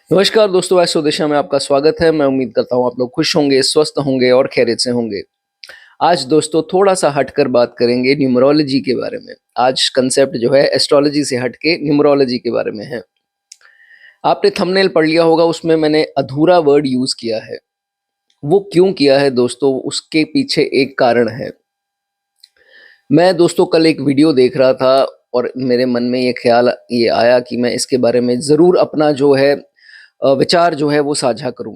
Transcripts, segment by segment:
नमस्कार दोस्तों, एस्ट्रो दिशा में आपका स्वागत है। मैं उम्मीद करता हूँ आप लोग खुश होंगे, स्वस्थ होंगे और खैरियत से होंगे। आज दोस्तों थोड़ा सा हटकर बात करेंगे न्यूमरोलॉजी के बारे में। आज कंसेप्ट जो है एस्ट्रोलॉजी से हटके न्यूमरोलॉजी के बारे में है। आपने थंबनेल पढ़ लिया होगा, उसमें मैंने अधूरा वर्ड यूज़ किया है। वो क्यों किया है दोस्तों, उसके पीछे एक कारण है। मैं दोस्तों कल एक वीडियो देख रहा था और मेरे मन में ये ख्याल ये आया कि मैं इसके बारे में ज़रूर अपना जो है विचार जो है वो साझा करूँ।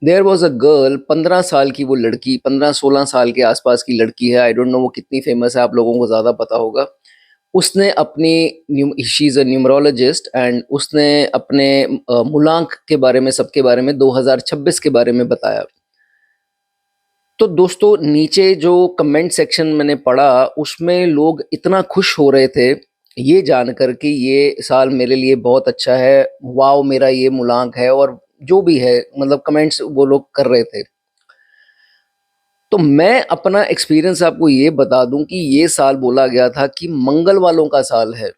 देयर वॉज अ गर्ल, 15 साल की वो लड़की, 15-16 साल के आसपास की लड़की है। आई डोंट नो वो कितनी फेमस है, आप लोगों को ज़्यादा पता होगा। उसने अपनी she is a numerologist and उसने अपने मूलांक के बारे में, सबके बारे में 2026 के बारे में बताया। तो दोस्तों नीचे जो कमेंट सेक्शन मैंने पढ़ा, उसमें लोग इतना खुश हो रहे थे ये जानकर कि ये साल मेरे लिए बहुत अच्छा है, वाओ मेरा ये मूलांक है, और जो भी है मतलब कमेंट्स वो लोग कर रहे थे। तो मैं अपना एक्सपीरियंस आपको ये बता दूं कि ये साल बोला गया था कि मंगल वालों का साल है,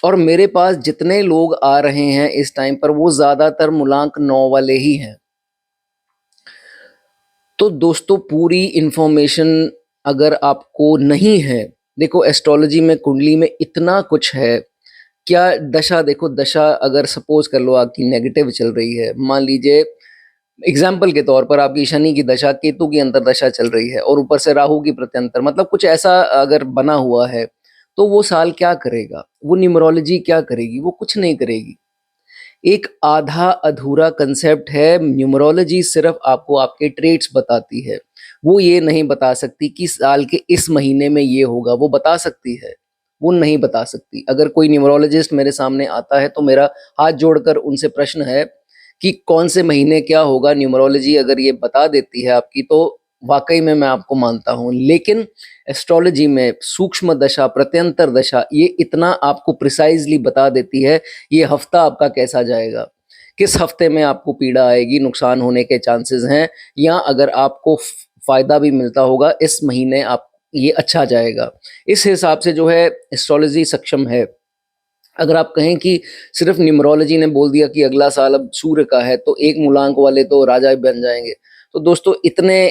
और मेरे पास जितने लोग आ रहे हैं इस टाइम पर वो ज़्यादातर मूलांक 9 वाले ही हैं। तो दोस्तों पूरी इन्फॉर्मेशन अगर आपको नहीं है, देखो एस्ट्रोलॉजी में, कुंडली में इतना कुछ है। क्या दशा, देखो दशा अगर सपोज कर लो आपकी नेगेटिव चल रही है, मान लीजिए एग्जाम्पल के तौर पर आपकी शनि की दशा, केतु की अंतरदशा चल रही है और ऊपर से राहु की प्रत्यंतर, मतलब कुछ ऐसा अगर बना हुआ है, तो वो साल क्या करेगा, वो न्यूमरोलॉजी क्या करेगी? वो कुछ नहीं करेगी। एक आधा अधूरा कंसेप्ट है न्यूमरोलॉजी, सिर्फ आपको आपके ट्रेट्स बताती है। वो ये नहीं बता सकती कि साल के इस महीने में ये होगा, वो बता सकती है, वो नहीं बता सकती। अगर कोई न्यूमरोलॉजिस्ट मेरे सामने आता है तो मेरा हाथ जोड़कर उनसे प्रश्न है कि कौन से महीने क्या होगा, न्यूमरोलॉजी अगर ये बता देती है आपकी तो वाकई में मैं आपको मानता हूँ। लेकिन एस्ट्रोलॉजी में सूक्ष्म दशा, प्रत्यंतर दशा, ये इतना आपको प्रिसाइजली बता देती है ये हफ्ता आपका कैसा जाएगा, किस हफ्ते में आपको पीड़ा आएगी, नुकसान होने के चांसेस हैं, या अगर आपको फायदा भी मिलता होगा इस महीने, आप ये अच्छा जाएगा। इस हिसाब से जो है एस्ट्रोलॉजी सक्षम है। अगर आप कहें कि सिर्फ न्यूमरोलॉजी ने बोल दिया कि अगला साल अब सूर्य का है तो एक मूलांक वाले तो राजा बन जाएंगे, तो दोस्तों इतने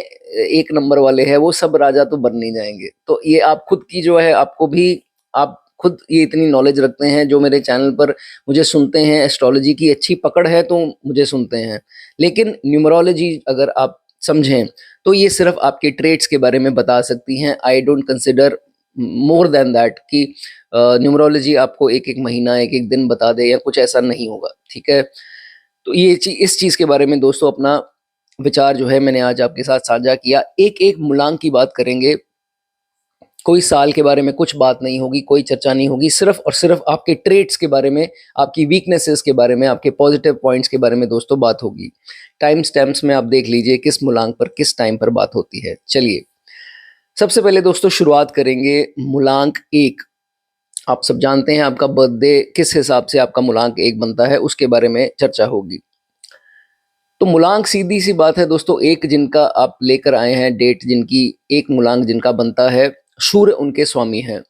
एक नंबर वाले हैं वो सब राजा तो बन नहीं जाएंगे। तो ये आप खुद की जो है, आपको भी, आप खुद ये इतनी नॉलेज रखते हैं जो मेरे चैनल पर मुझे सुनते हैं, एस्ट्रोलॉजी की अच्छी पकड़ है तो मुझे सुनते हैं। लेकिन न्यूमरोलॉजी अगर आप समझें तो ये सिर्फ आपके ट्रेड्स के बारे में बता सकती हैं। I don't consider more than that कि न्यूमरोलॉजी आपको एक एक महीना, एक एक दिन बता दे या कुछ ऐसा नहीं होगा, ठीक है। तो ये इस चीज़ के बारे में दोस्तों अपना विचार जो है मैंने आज आपके साथ साझा किया। एक एक मूलांक की बात करेंगे, कोई साल के बारे में कुछ बात नहीं होगी, कोई चर्चा नहीं होगी, सिर्फ और सिर्फ आपके ट्रेट्स के बारे में, आपकी वीकनेसेस के बारे में, आपके पॉजिटिव पॉइंट्स के बारे में दोस्तों बात होगी। टाइम स्टैम्प्स में आप देख लीजिए किस मूलांक पर किस टाइम पर बात होती है। चलिए सबसे पहले दोस्तों शुरुआत करेंगे मूलांक एक। आप सब जानते हैं आपका बर्थडे किस हिसाब से आपका मूलांक एक बनता है, उसके बारे में चर्चा होगी। तो मूलांक सीधी सी बात है दोस्तों, एक जिनका आप लेकर आए हैं डेट, जिनकी एक मूलांक जिनका बनता है, सूर्य उनके स्वामी हैं।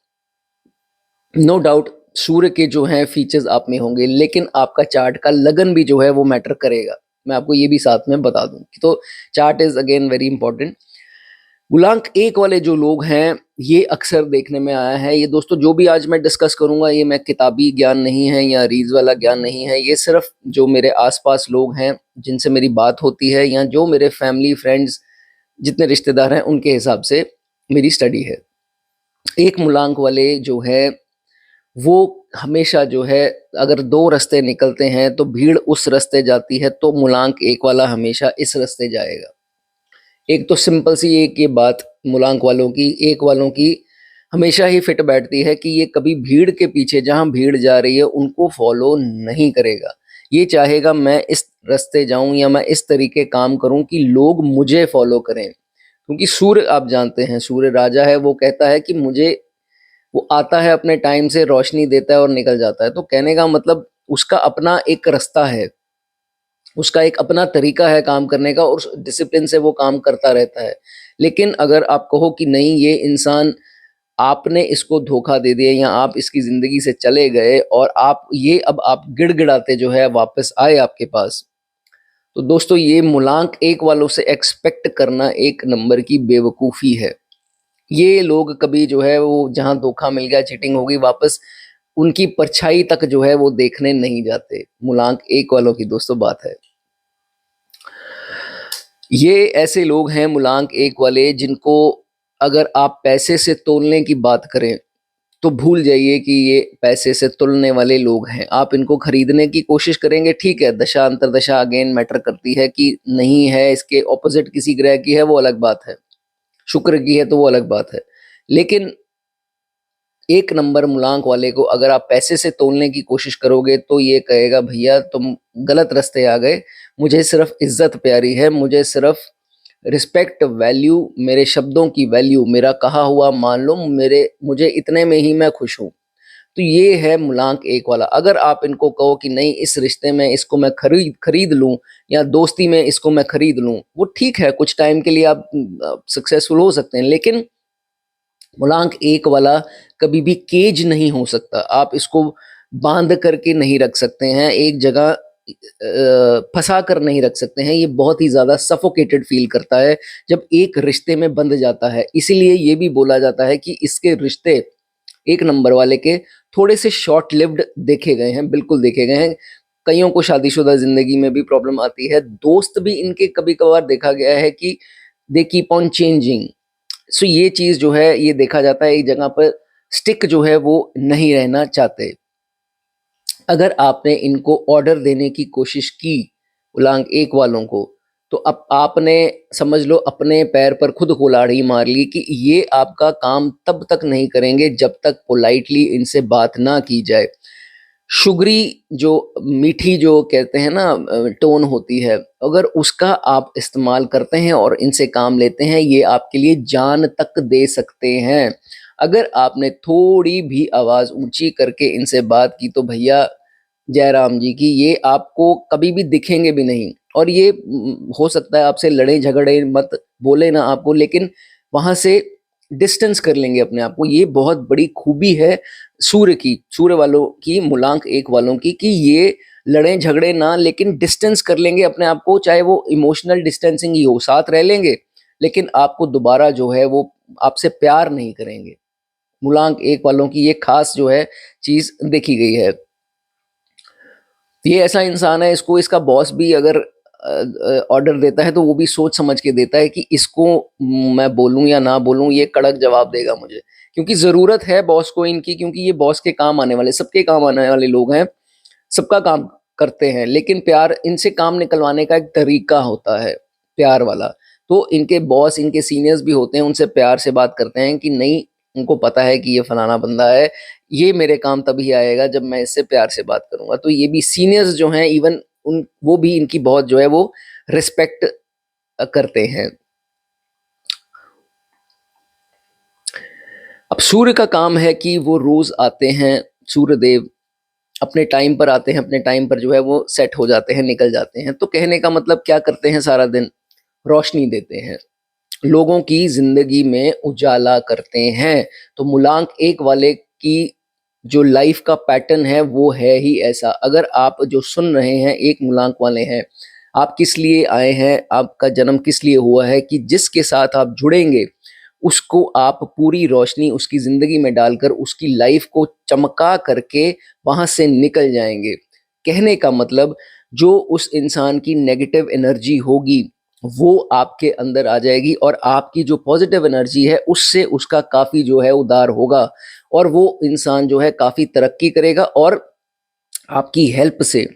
नो डाउट सूर्य के जो हैं फीचर्स आप में होंगे, लेकिन आपका चार्ट का लगन भी जो है वो मैटर करेगा। मैं आपको ये भी साथ में बता दूं, तो chart is again very important. मूलांक एक वाले जो लोग हैं, ये अक्सर देखने में आया है, ये दोस्तों जो भी आज मैं डिस्कस करूंगा ये मैं किताबी ज्ञान नहीं है या रीज वाला ज्ञान नहीं है, ये सिर्फ जो मेरे आसपास लोग हैं जिनसे मेरी बात होती है या जो मेरे फैमिली फ्रेंड्स जितने रिश्तेदार हैं उनके हिसाब से मेरी स्टडी है। एक मूलांक वाले जो है वो हमेशा जो है, अगर दो रास्ते निकलते हैं तो भीड़ उस रास्ते जाती है, तो मूलांक एक वाला हमेशा इस रास्ते जाएगा। एक तो सिंपल सी एक ये बात मूलांक वालों की, एक वालों की हमेशा ही फिट बैठती है कि ये कभी भीड़ के पीछे, जहाँ भीड़ जा रही है उनको फॉलो नहीं करेगा। ये चाहेगा मैं इस रास्ते जाऊं या मैं इस तरीके काम करूं कि लोग मुझे फॉलो करें, क्योंकि सूर्य आप जानते हैं सूर्य राजा है। वो कहता है कि मुझे, वो आता है अपने टाइम से, रोशनी देता है और निकल जाता है। तो कहने का मतलब उसका अपना एक रास्ता है, उसका एक अपना तरीका है काम करने का, और डिसिप्लिन से वो काम करता रहता है। लेकिन अगर आप कहो कि नहीं ये इंसान आपने इसको धोखा दे दिया या आप इसकी ज़िंदगी से चले गए और अब आप गिड़गिड़ाते जो है वापस आए आपके पास। तो दोस्तों ये मूलांक 1 वालों से एक्सपेक्ट करना एक नंबर की बेवकूफ़ी है। ये लोग कभी जो है वो जहाँ धोखा मिल गया, चीटिंग हो गई, वापस उनकी परछाई तक जो है वो देखने नहीं जाते। मूलांक 1 वालों की दोस्तों बात है। ये ऐसे लोग हैं मूलांक 1 वाले जिनको अगर आप पैसे से तोलने की बात करें, तो भूल जाइए कि ये पैसे से तुलने वाले लोग हैं। आप इनको खरीदने की कोशिश करेंगे, ठीक है, दशा अंतर्दशा अगेन मैटर करती है कि नहीं है, इसके ऑपोजिट किसी ग्रह की है वो अलग बात है, शुक्र की है तो वो अलग बात है। लेकिन 1 नंबर मूलांक वाले को अगर आप पैसे से तोलने की कोशिश करोगे तो ये कहेगा भैया तुम गलत रास्ते आ गए, मुझे सिर्फ इज्जत प्यारी है, मुझे सिर्फ रिस्पेक्ट, वैल्यू, मेरे शब्दों की वैल्यू, मेरा कहा हुआ मान लो, मुझे इतने में ही मैं खुश हूँ। तो ये है मूलांक 1 वाला। अगर आप इनको कहो कि नहीं इस रिश्ते में इसको मैं खरीद लूँ या दोस्ती में इसको मैं खरीद लूँ, वो ठीक है, कुछ टाइम के लिए आप सक्सेसफुल हो सकते हैं, लेकिन मूलांक 1 वाला कभी भी केज नहीं हो सकता। आप इसको बांध करके नहीं रख सकते हैं, एक जगह फंसा कर नहीं रख सकते हैं। ये बहुत ही ज़्यादा सफोकेटेड फील करता है जब एक रिश्ते में बंध जाता है। इसीलिए ये भी बोला जाता है कि इसके रिश्ते 1 नंबर वाले के थोड़े से शॉर्ट लिव्ड देखे गए हैं, बिल्कुल देखे गए हैं। कइयों को शादीशुदा ज़िंदगी में भी प्रॉब्लम आती है। दोस्त भी इनके कभी-कभार देखा गया है कि दे कीप ऑन चेंजिंग। सो ये चीज़ जो है ये देखा जाता है, एक जगह पर स्टिक जो है वो नहीं रहना चाहते। अगर आपने इनको ऑर्डर देने की कोशिश की मूलांक 1 वालों को, तो अब आपने समझ लो अपने पैर पर खुद कुल्हाड़ी मार ली कि ये आपका काम तब तक नहीं करेंगे जब तक पोलाइटली इनसे बात ना की जाए। शुगरी जो मीठी जो कहते हैं ना टोन होती है, अगर उसका आप इस्तेमाल करते हैं और इनसे काम लेते हैं, ये आपके लिए जान तक दे सकते हैं। अगर आपने थोड़ी भी आवाज़ ऊँची करके इनसे बात की तो भैया जयराम जी की ये आपको कभी भी दिखेंगे भी नहीं। और ये हो सकता है आपसे लड़े झगड़े मत बोले ना आपको, लेकिन वहां से डिस्टेंस कर लेंगे अपने आप को। ये बहुत बड़ी खूबी है सूर्य वालों की, मूलांक 1 वालों की, कि ये लड़े झगड़े ना, लेकिन डिस्टेंस कर लेंगे अपने आप को, चाहे वो इमोशनल डिस्टेंसिंग ही हो, साथ रह लेंगे लेकिन आपको दोबारा जो है वो आपसे प्यार नहीं करेंगे। मूलांक 1 वालों की ये खास जो है चीज देखी गई है। ये ऐसा इंसान है, इसको इसका बॉस भी अगर ऑर्डर देता है तो वो भी सोच समझ के देता है कि इसको मैं बोलूं या ना बोलूं, ये कड़क जवाब देगा मुझे, क्योंकि ज़रूरत है बॉस को इनकी, क्योंकि ये बॉस के काम आने वाले, सबके काम आने वाले लोग हैं, सबका काम करते हैं। लेकिन प्यार, इनसे काम निकलवाने का एक तरीका होता है प्यार वाला। तो इनके बॉस, इनके सीनियर्स भी होते हैं, उनसे प्यार से बात करते हैं कि नहीं, उनको पता है कि ये फलाना बंदा है, ये मेरे काम तभी आएगा जब मैं इससे प्यार से बात करूंगा। तो ये भी सीनियर्स जो हैं, इवन उन वो भी इनकी बहुत जो है वो रिस्पेक्ट करते हैं। अब सूर्य का काम है कि वो रोज आते हैं, सूर्य देव अपने टाइम पर आते हैं, अपने टाइम पर जो है वो सेट हो जाते हैं, निकल जाते हैं। तो कहने का मतलब क्या करते हैं, सारा दिन रोशनी देते हैं, लोगों की जिंदगी में उजाला करते हैं। तो मूलांक 1 वाले की जो लाइफ का पैटर्न है वो है ही ऐसा। अगर आप जो सुन रहे हैं 1 मूलांक वाले हैं, आप किस लिए आए हैं, आपका जन्म किस लिए हुआ है, कि जिसके साथ आप जुड़ेंगे उसको आप पूरी रोशनी उसकी ज़िंदगी में डालकर उसकी लाइफ को चमका करके वहाँ से निकल जाएँगे। कहने का मतलब जो उस इंसान की नेगेटिव एनर्जी होगी, वो आपके अंदर आ जाएगी और आपकी जो पॉजिटिव एनर्जी है उससे उसका काफ़ी जो है उद्धार होगा और वो इंसान जो है काफ़ी तरक्की करेगा और आपकी हेल्प से,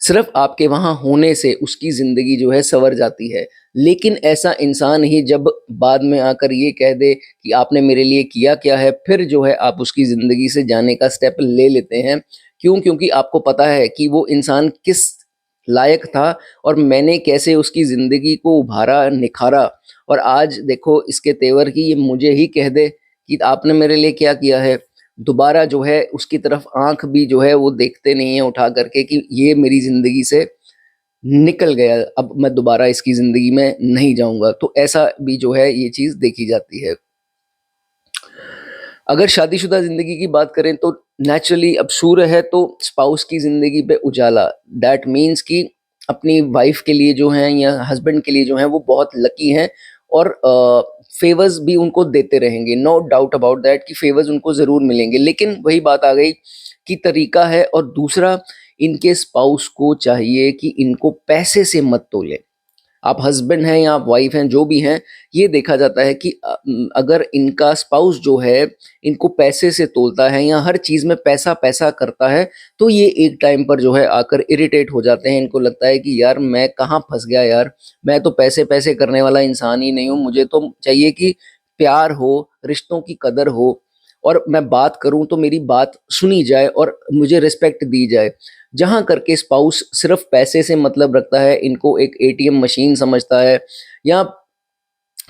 सिर्फ आपके वहाँ होने से उसकी ज़िंदगी जो है सँवर जाती है। लेकिन ऐसा इंसान ही जब बाद में आकर ये कह दे कि आपने मेरे लिए किया क्या है, फिर जो है आप उसकी ज़िंदगी से जाने का स्टेप ले लेते हैं। क्यों? क्योंकि आपको पता है कि वो इंसान किस लायक था और मैंने कैसे उसकी ज़िंदगी को उभारा, निखारा, और आज देखो इसके तेवर कि ये मुझे ही कह दे कि आपने मेरे लिए क्या किया है। दोबारा जो है उसकी तरफ आँख भी जो है वो देखते नहीं हैं उठा करके कि ये मेरी ज़िंदगी से निकल गया, अब मैं दोबारा इसकी ज़िंदगी में नहीं जाऊँगा। तो ऐसा भी जो है ये चीज़ देखी जाती है। अगर शादीशुदा ज़िंदगी की बात करें तो नेचुरली अब सूर्य है तो स्पाउस की ज़िंदगी पे उजाला। दैट मीन्स कि अपनी वाइफ़ के लिए जो हैं या हस्बैंड के लिए जो हैं वो बहुत लकी हैं और फ़ेवर्स भी उनको देते रहेंगे। नो डाउट अबाउट दैट कि फ़ेवर्स उनको ज़रूर मिलेंगे। लेकिन वही बात आ गई कि तरीका है और दूसरा इनके स्पाउस को चाहिए कि इनको पैसे से मत तोलें। आप हस्बैंड हैं या आप वाइफ हैं, जो भी हैं, ये देखा जाता है कि अगर इनका स्पाउस जो है, इनको पैसे से तोलता है या हर चीज़ में पैसा-पैसा करता है, तो ये एक टाइम पर जो है आकर इरिटेट हो जाते हैं। इनको लगता है कि यार मैं कहाँ फँस गया यार, मैं तो पैसे-पैसे करने वाला इंसान ही नहीं हूँ, मुझे तो चाहिए कि प्यार हो, रिश्तों की कदर हो और मैं बात करूँ तो मेरी बात सुनी जाए और मुझे रिस्पेक्ट दी जाए। जहाँ करके स्पाउस सिर्फ़ पैसे से मतलब रखता है, इनको एक एटीएम मशीन समझता है या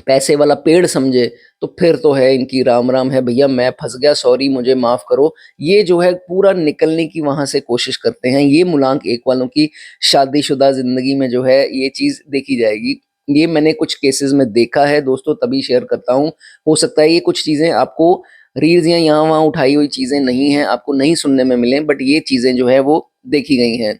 पैसे वाला पेड़ समझे, तो फिर तो है इनकी राम-राम है भैया मैं फँस गया, सॉरी मुझे माफ़ करो। ये जो है पूरा निकलने की वहाँ से कोशिश करते हैं। ये मूलांक 1 वालों की शादीशुदा ज़िंदगी में जो है ये चीज़ देखी जाएगी। ये मैंने कुछ केसेज़ में देखा है दोस्तों तभी शेयर करता हूँ। हो सकता है ये कुछ चीज़ें आपको रील्स या यहाँ-वहाँ उठाई हुई चीज़ें नहीं हैं, आपको नहीं सुनने में मिलें बट ये चीज़ें जो है वो देखी गई हैं।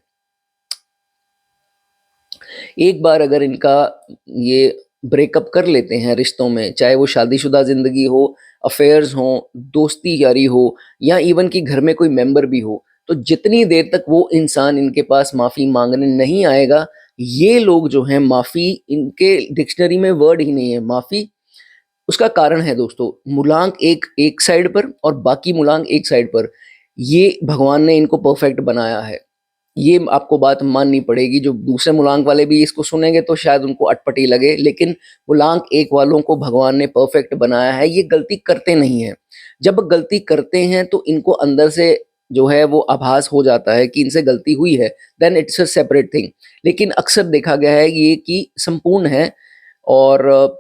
एक बार अगर इनका ये ब्रेकअप कर लेते हैं रिश्तों में, चाहे वो शादीशुदा ज़िंदगी हो, अफ़ेयर्स हों, दोस्ती यारी हो या इवन कि घर में कोई मेंबर भी हो, तो जितनी देर तक वो इंसान इनके पास माफ़ी माँगने नहीं आएगा, ये लोग जो हैं माफ़ी इनके डिक्शनरी में वर्ड ही नहीं है माफ़ी। उसका कारण है दोस्तों, मूलांक एक एक साइड पर और बाकी मूलांक एक साइड पर। ये भगवान ने इनको परफ़ेक्ट बनाया है। ये आपको बात माननी पड़ेगी, जो दूसरे मूलांक वाले भी इसको सुनेंगे तो शायद उनको अटपटी लगे, लेकिन मूलांक 1 वालों को भगवान ने परफेक्ट बनाया है, ये गलती करते नहीं हैं। जब गलती करते हैं तो इनको अंदर से जो है वो आभास हो जाता है कि इनसे गलती हुई है, then it's a separate thing. लेकिन अक्सर देखा गया है ये कि संपूर्ण है और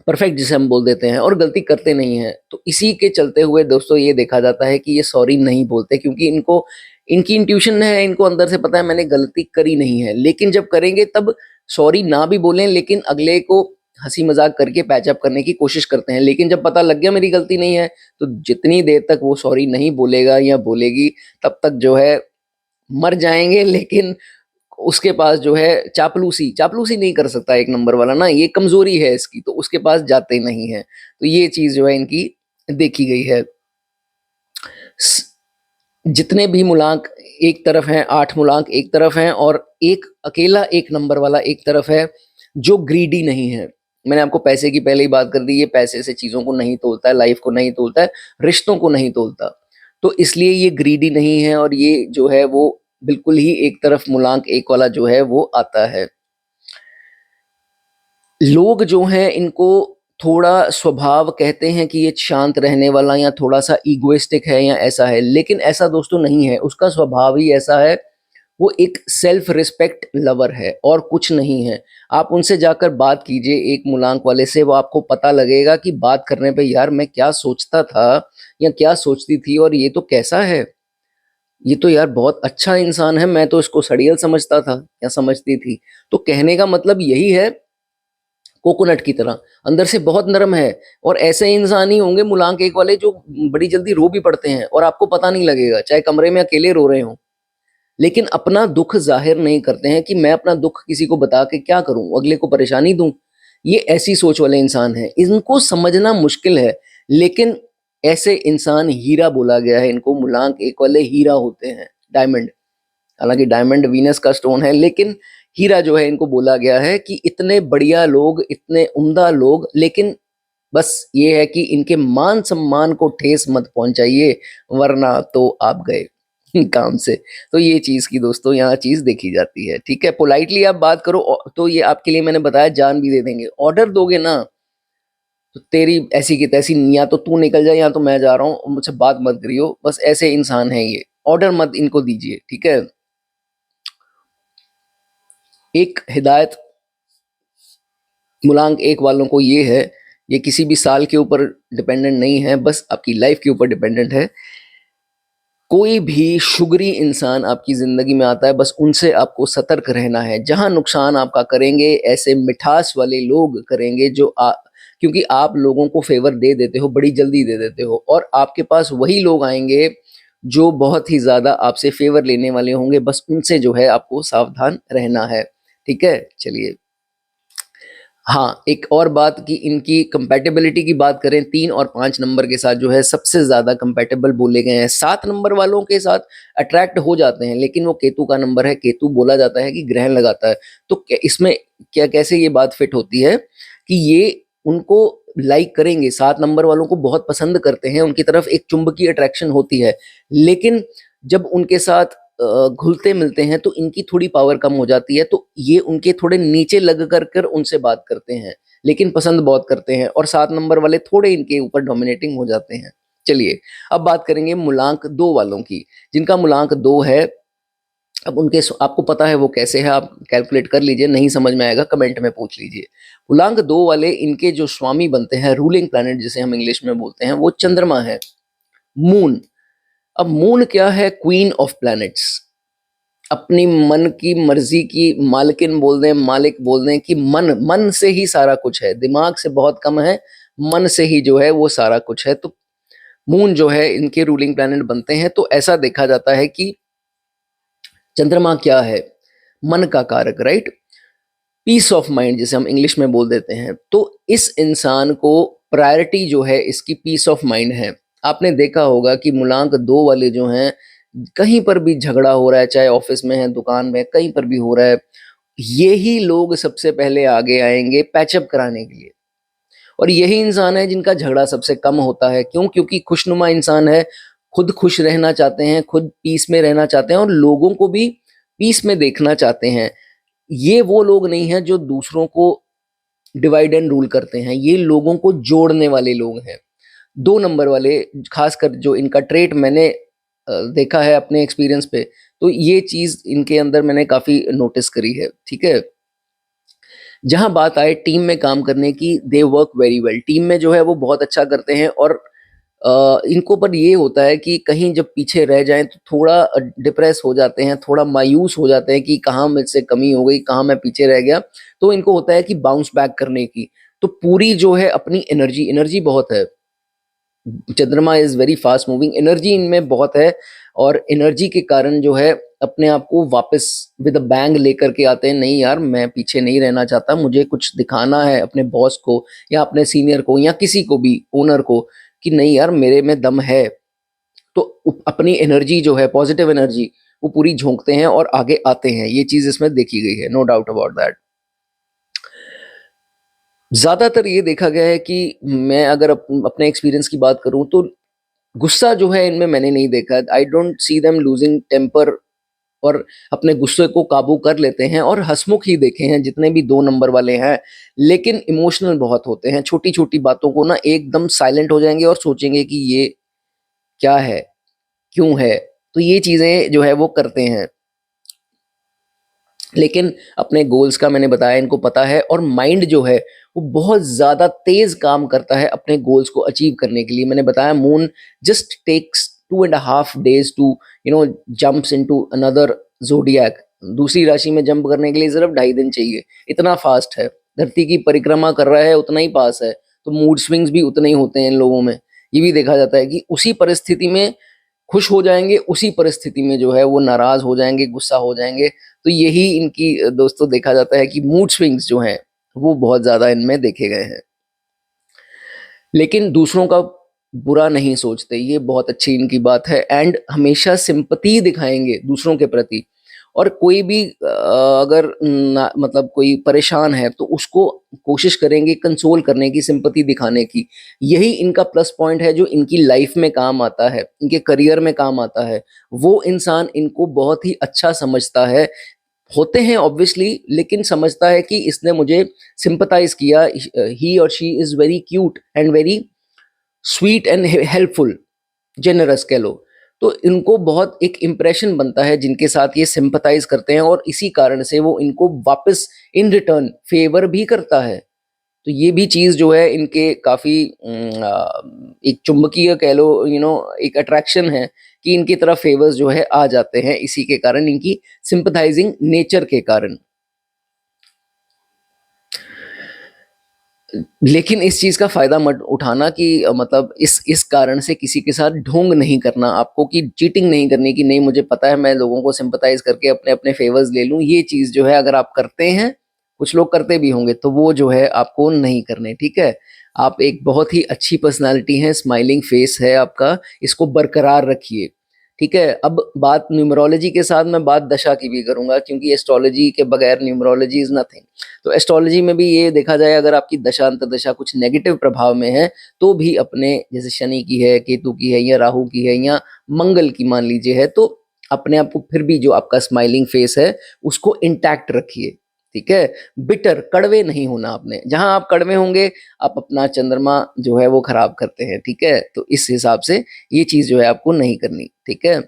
परफेक्ट जिसे हम बोल देते हैं और गलती करते नहीं हैं। तो इसी के चलते हुए दोस्तों ये देखा जाता है कि ये सॉरी नहीं बोलते क्योंकि इनको इनकी इंट्यूशन है, इनको अंदर से पता है मैंने गलती करी नहीं है। लेकिन जब करेंगे तब सॉरी ना भी बोलें लेकिन अगले को हँसी-मज़ाक करके पैच अप करने की कोशिश करते हैं। लेकिन जब पता लग गया मेरी गलती नहीं है, तो जितनी देर तक वो सॉरी नहीं बोलेगा या बोलेगी तब तक जो है मर जाएँगे लेकिन उसके पास जो है चापलूसी चापलूसी नहीं कर सकता एक नंबर वाला ना, ये कमज़ोरी है इसकी, तो उसके पास जाते नहीं हैं। तो ये चीज़ जो है इनकी देखी गई है। स जितने भी मूलांक एक तरफ हैं, 8 मूलांक एक तरफ हैं और एक अकेला 1 नंबर वाला एक तरफ है, जो ग्रीडी नहीं है। मैंने आपको पैसे की पहले ही बात कर दी, ये पैसे से चीज़ों को नहीं तोलता है, लाइफ़ को नहीं तोलता है, रिश्तों को नहीं तोलता। तो इसलिए ये ग्रीडी नहीं है और ये जो है वो बिल्कुल ही एक तरफ मूलांक 1 वाला जो है वो आता है। लोग जो हैं इनको थोड़ा स्वभाव कहते हैं कि ये शांत रहने वाला या थोड़ा-सा इगोइस्टिक है या ऐसा है, लेकिन ऐसा दोस्तों नहीं है, उसका स्वभाव ही ऐसा है, वो एक सेल्फ रिस्पेक्ट लवर है और कुछ नहीं है। आप उनसे जाकर बात कीजिए एक मूलांक वाले से, वो आपको पता लगेगा कि बात करने पे यार मैं क्या सोचता था या क्या सोचती थी और ये तो कैसा है? ये तो यार बहुत अच्छा इंसान है, मैं तो इसको सड़ियल समझता था या समझती थी। तो कहने का मतलब यही है कोकोनट की तरह, अंदर से बहुत नरम है और ऐसे इंसान ही होंगे मूलांक 1 वाले जो बड़ी जल्दी रो भी पड़ते हैं और आपको पता नहीं लगेगा, चाहे कमरे में अकेले रो रहे हों। लेकिन अपना दुःख ज़ाहिर नहीं करते हैं कि मैं अपना दुःख किसी को बता के क्या करूँ, अगले को परेशानी दूँ। ये ऐसी सोच वाले इंसान हैं, इनको समझना मुश्किल है, लेकिन ऐसे इंसान हीरा बोला गया है, इनको मूलांक 1 वाले हीरा होते हैं, डायमंड। हालाँकि डायमंड वीनस का स्टोन है, लेकिन हीरा जो है इनको बोला गया है कि इतने बढ़िया लोग, इतने उम्दा लोग, लेकिन बस ये है कि इनके मान-सम्मान को ठेस मत पहुँचाइए, वरना तो आप गए काम से। तो ये चीज़ की दोस्तों यहाँ चीज़ देखी जाती है, ठीक है? पोलाइटली आप बात करो तो ये आपके लिए मैंने बताया जान भी दे देंगे। ऑर्डर दोगे ना, तो तेरी ऐसी की तैसी या तो तू निकल जा या तो मैं जा रहा हूँ, मुझसे बात मत करियो, बस ऐसे इंसान हैं ये। ऑर्डर मत इनको दीजिए, ठीक है? एक हिदायत मूलांक 1 वालों को ये है, ये किसी भी साल के ऊपर डिपेंडेंट नहीं है, बस आपकी लाइफ़ के ऊपर डिपेंडेंट है। कोई भी शुगरी इंसान आपकी ज़िंदगी में आता है, बस उनसे आपको सतर्क रहना है। जहाँ नुकसान आपका करेंगे, ऐसे मिठास वाले लोग करेंगे जो क्योंकि आप लोगों को फेवर दे देते हो, बड़ी जल्दी दे देते हो, और आपके पास वही लोग आएंगे जो बहुत ही ज़्यादा आपसे फेवर लेने वाले होंगे। बस उनसे जो है आपको सावधान रहना है। ठीक है, चलिए। हाँ, एक और बात कि इनकी कंपैटिबिलिटी की बात करें, 3 और 5 नंबर के साथ जो है सबसे ज़्यादा कंपैटिबल बोले गए हैं। 7 नंबर वालों के साथ अट्रैक्ट हो जाते हैं, लेकिन वो केतु का नंबर है। केतु बोला जाता है कि ग्रहण लगाता है। तो इसमें क्या कैसे ये बात फिट होती है कि ये उनको लाइक करेंगे, 7 नंबर वालों को बहुत पसंद करते हैं, उनकी तरफ एक चुंबकीय अट्रैक्शन होती है। लेकिन जब उनके साथ घुलते मिलते हैं तो इनकी थोड़ी पावर कम हो जाती है, तो ये उनके थोड़े नीचे लग कर उनसे बात करते हैं, लेकिन पसंद बहुत करते हैं, और 7 नंबर वाले थोड़े इनके ऊपर डोमिनेटिंग हो जाते हैं। चलिए, अब बात करेंगे मूलांक 2 वालों की, जिनका मूलांक 2 है। अब उनके आपको पता है वो कैसे है, आप कैलकुलेट कर लीजिए, नहीं समझ में आएगा कमेंट में पूछ लीजिए। मूलांक 2 वाले, इनके जो स्वामी बनते हैं, रूलिंग प्लैनेट जिसे हम इंग्लिश में बोलते हैं, वो चंद्रमा है, मून। अब मून क्या है? Queen of planets. अपनी मन की मर्जी की मालकिन बोल दें, मालिक बोल दें, कि मन मन से ही सारा कुछ है, दिमाग से बहुत कम है, मन से ही जो है वो सारा कुछ है। तो मून जो है इनके रूलिंग प्लैनेट बनते हैं। तो ऐसा देखा जाता है कि चंद्रमा क्या है? मन का कारक, राइट? पीस ऑफ माइंड जिसे हम इंग्लिश में बोल देते हैं। तो इस इंसान को प्रायोरिटी जो है इसकी पीस ऑफ माइंड है। आपने देखा होगा कि मूलांक 2 वाले जो हैं, कहीं पर भी झगड़ा हो रहा है, चाहे ऑफिस में है, दुकान में, कहीं पर भी हो रहा है, ये ही लोग सबसे पहले आगे आएंगे पैचअप कराने के लिए। और यही इंसान है जिनका झगड़ा सबसे कम होता है। क्यों? क्योंकि खुशनुमा इंसान है, खुद खुश रहना चाहते हैं, खुद पीस में रहना चाहते हैं, और लोगों को भी पीस में देखना चाहते हैं। ये वो लोग नहीं हैं जो दूसरों को डिवाइड एंड रूल करते हैं, ये लोगों को जोड़ने वाले लोग हैं। 2 नंबर वाले, खासकर जो इनका ट्रेट मैंने देखा है अपने एक्सपीरियंस पे, तो ये चीज़ इनके अंदर मैंने काफ़ी नोटिस करी है। ठीक है? जहाँ बात आए टीम में काम करने की, they work very well. Team में जो है वो बहुत अच्छा करते हैं, और इनको पर ये होता है कि कहीं जब पीछे रह जाएँ तो थोड़ा डिप्रेस हो जाते हैं, थोड़ा मायूस हो जाते हैं कि कहाँ मुझसे कमी हो गई, कहाँ मैं पीछे रह गया। तो इनको होता है कि बाउंस बैक करने की। तो पूरी जो है अपनी एनर्जी, एनर्जी बहुत है। चंद्रमा is very fast moving, energy इनमें बहुत है, और एनर्जी के कारण जो है अपने आप को वापस विद अ बैंग लेकर के आते हैं। नहीं यार, मैं पीछे नहीं रहना चाहता, मुझे कुछ दिखाना है अपने बॉस को, या अपने सीनियर को, या किसी को भी, ओनर को, कि नहीं यार मेरे में दम है। तो अपनी एनर्जी जो है, पॉजिटिव एनर्जी, वो पूरी झोंकते हैं और आगे आते हैं। ये चीज़ इसमें देखी गई है, नो डाउट अबाउट दैट। ज़्यादातर ये देखा गया है कि मैं अगर अपने एक्सपीरियंस की बात करूँ तो गुस्सा जो है इनमें मैंने नहीं देखा। I don't see them losing temper, और अपने गुस्से को काबू कर लेते हैं, और हंसमुख ही देखे हैं जितने भी 2 नंबर वाले हैं। लेकिन इमोशनल बहुत होते हैं, छोटी-छोटी बातों को ना एकदम साइलेंट हो जाएँगे और सोचेंगे कि ये क्या है? क्यों है? तो ये चीज़ें जो है वो करते हैं। लेकिन अपने गोल्स का मैंने बताया इनको पता है, और माइंड जो है वो बहुत ज़्यादा तेज़ काम करता है अपने गोल्स को अचीव करने के लिए। मैंने बताया moon just takes 2.5 days to jumps into another zodiac. दूसरी राशि में जंप करने के लिए सिर्फ 2.5 दिन चाहिए, इतना फास्ट है। धरती की परिक्रमा कर रहा है उतना ही पास है, तो मूड स्विंग्स भी उतने ही होते हैं इन लोगों में। ये भी देखा जाता है कि उसी परिस्थिति में खुश हो जाएँगे, उसी परिस्थिति में जो है वो नाराज़ हो जाएँगे, गुस्सा हो जाएँगे। तो यही इनकी दोस्तों देखा जाता है कि मूड स्विंग्स जो हैं, वो बहुत ज़्यादा इनमें देखे गए हैं। लेकिन दूसरों का बुरा नहीं सोचते, ये बहुत अच्छी इनकी बात है, एंड हमेशा सिंपैथी दिखाएँगे दूसरों के प्रति। और कोई भी अगर ना मतलब कोई परेशान है तो उसको कोशिश करेंगे कंसोल करने की, सिंपैथी दिखाने की। यही इनका प्लस पॉइंट है जो इनकी लाइफ में काम आता है, इनके करियर में काम आता है। वो इंसान इनको बहुत ही अच्छा समझता है। होते हैं ऑब्वियसली, लेकिन समझता है कि इसने मुझे सिंपैथाइज़ किया, ही और she is very cute and very sweet and helpful, generous कह लो। तो इनको बहुत एक इम्प्रेशन बनता है जिनके साथ ये सिंपैथाइज़ करते हैं, और इसी कारण से वो इनको वापस इन रिटर्न फेवर भी करता है। तो ये भी चीज़ जो है इनके काफ़ी एक चुंबकीय कह लो, एक अट्रैक्शन है कि इनकी तरफ फेवर्स जो है आ जाते हैं, इसी के कारण, इनकी सिंपैथाइजिंग नेचर के कारण। लेकिन इस चीज़ का फ़ायदा मत उठाना कि मतलब इस कारण से किसी के साथ ढोंग नहीं करना आपको, कि चीटिंग नहीं करनी कि नहीं मुझे पता है मैं लोगों को सिंपैथाइज़ करके अपने-अपने फ़ेवर्स ले लूँ। ये चीज़ जो है अगर आप करते हैं, कुछ लोग करते भी होंगे, तो वो जो है आपको नहीं करने, ठीक है? आप एक बहुत ही अच्छी पर्सनैलिटी हैं, स्माइलिंग फ़ेस है आपका, इसको बरकरार रखिए, ठीक है? अब बात न्यूमरोलॉजी के साथ मैं बात दशा की भी करूँगा, क्योंकि एस्ट्रोलॉजी के बगैर न्यूमरोलॉजी इज़ नथिंग। तो एस्ट्रोलॉजी में भी ये देखा जाए, अगर आपकी दशा अंतर्दशा कुछ नेगेटिव प्रभाव में है, तो भी अपने जैसे शनि की है, केतु की है या राहु की है या मंगल की मान लीजिए है, तो अपने आप को फिर भी जो आपका स्माइलिंग फेस है उसको इंटैक्ट रखिए, ठीक है? बिटर कड़वे नहीं होना आपने, जहां आप कड़वे होंगे आप अपना चंद्रमा जो है वो खराब करते हैं, ठीक है? तो इस हिसाब से ये चीज जो है आपको नहीं करनी, ठीक है?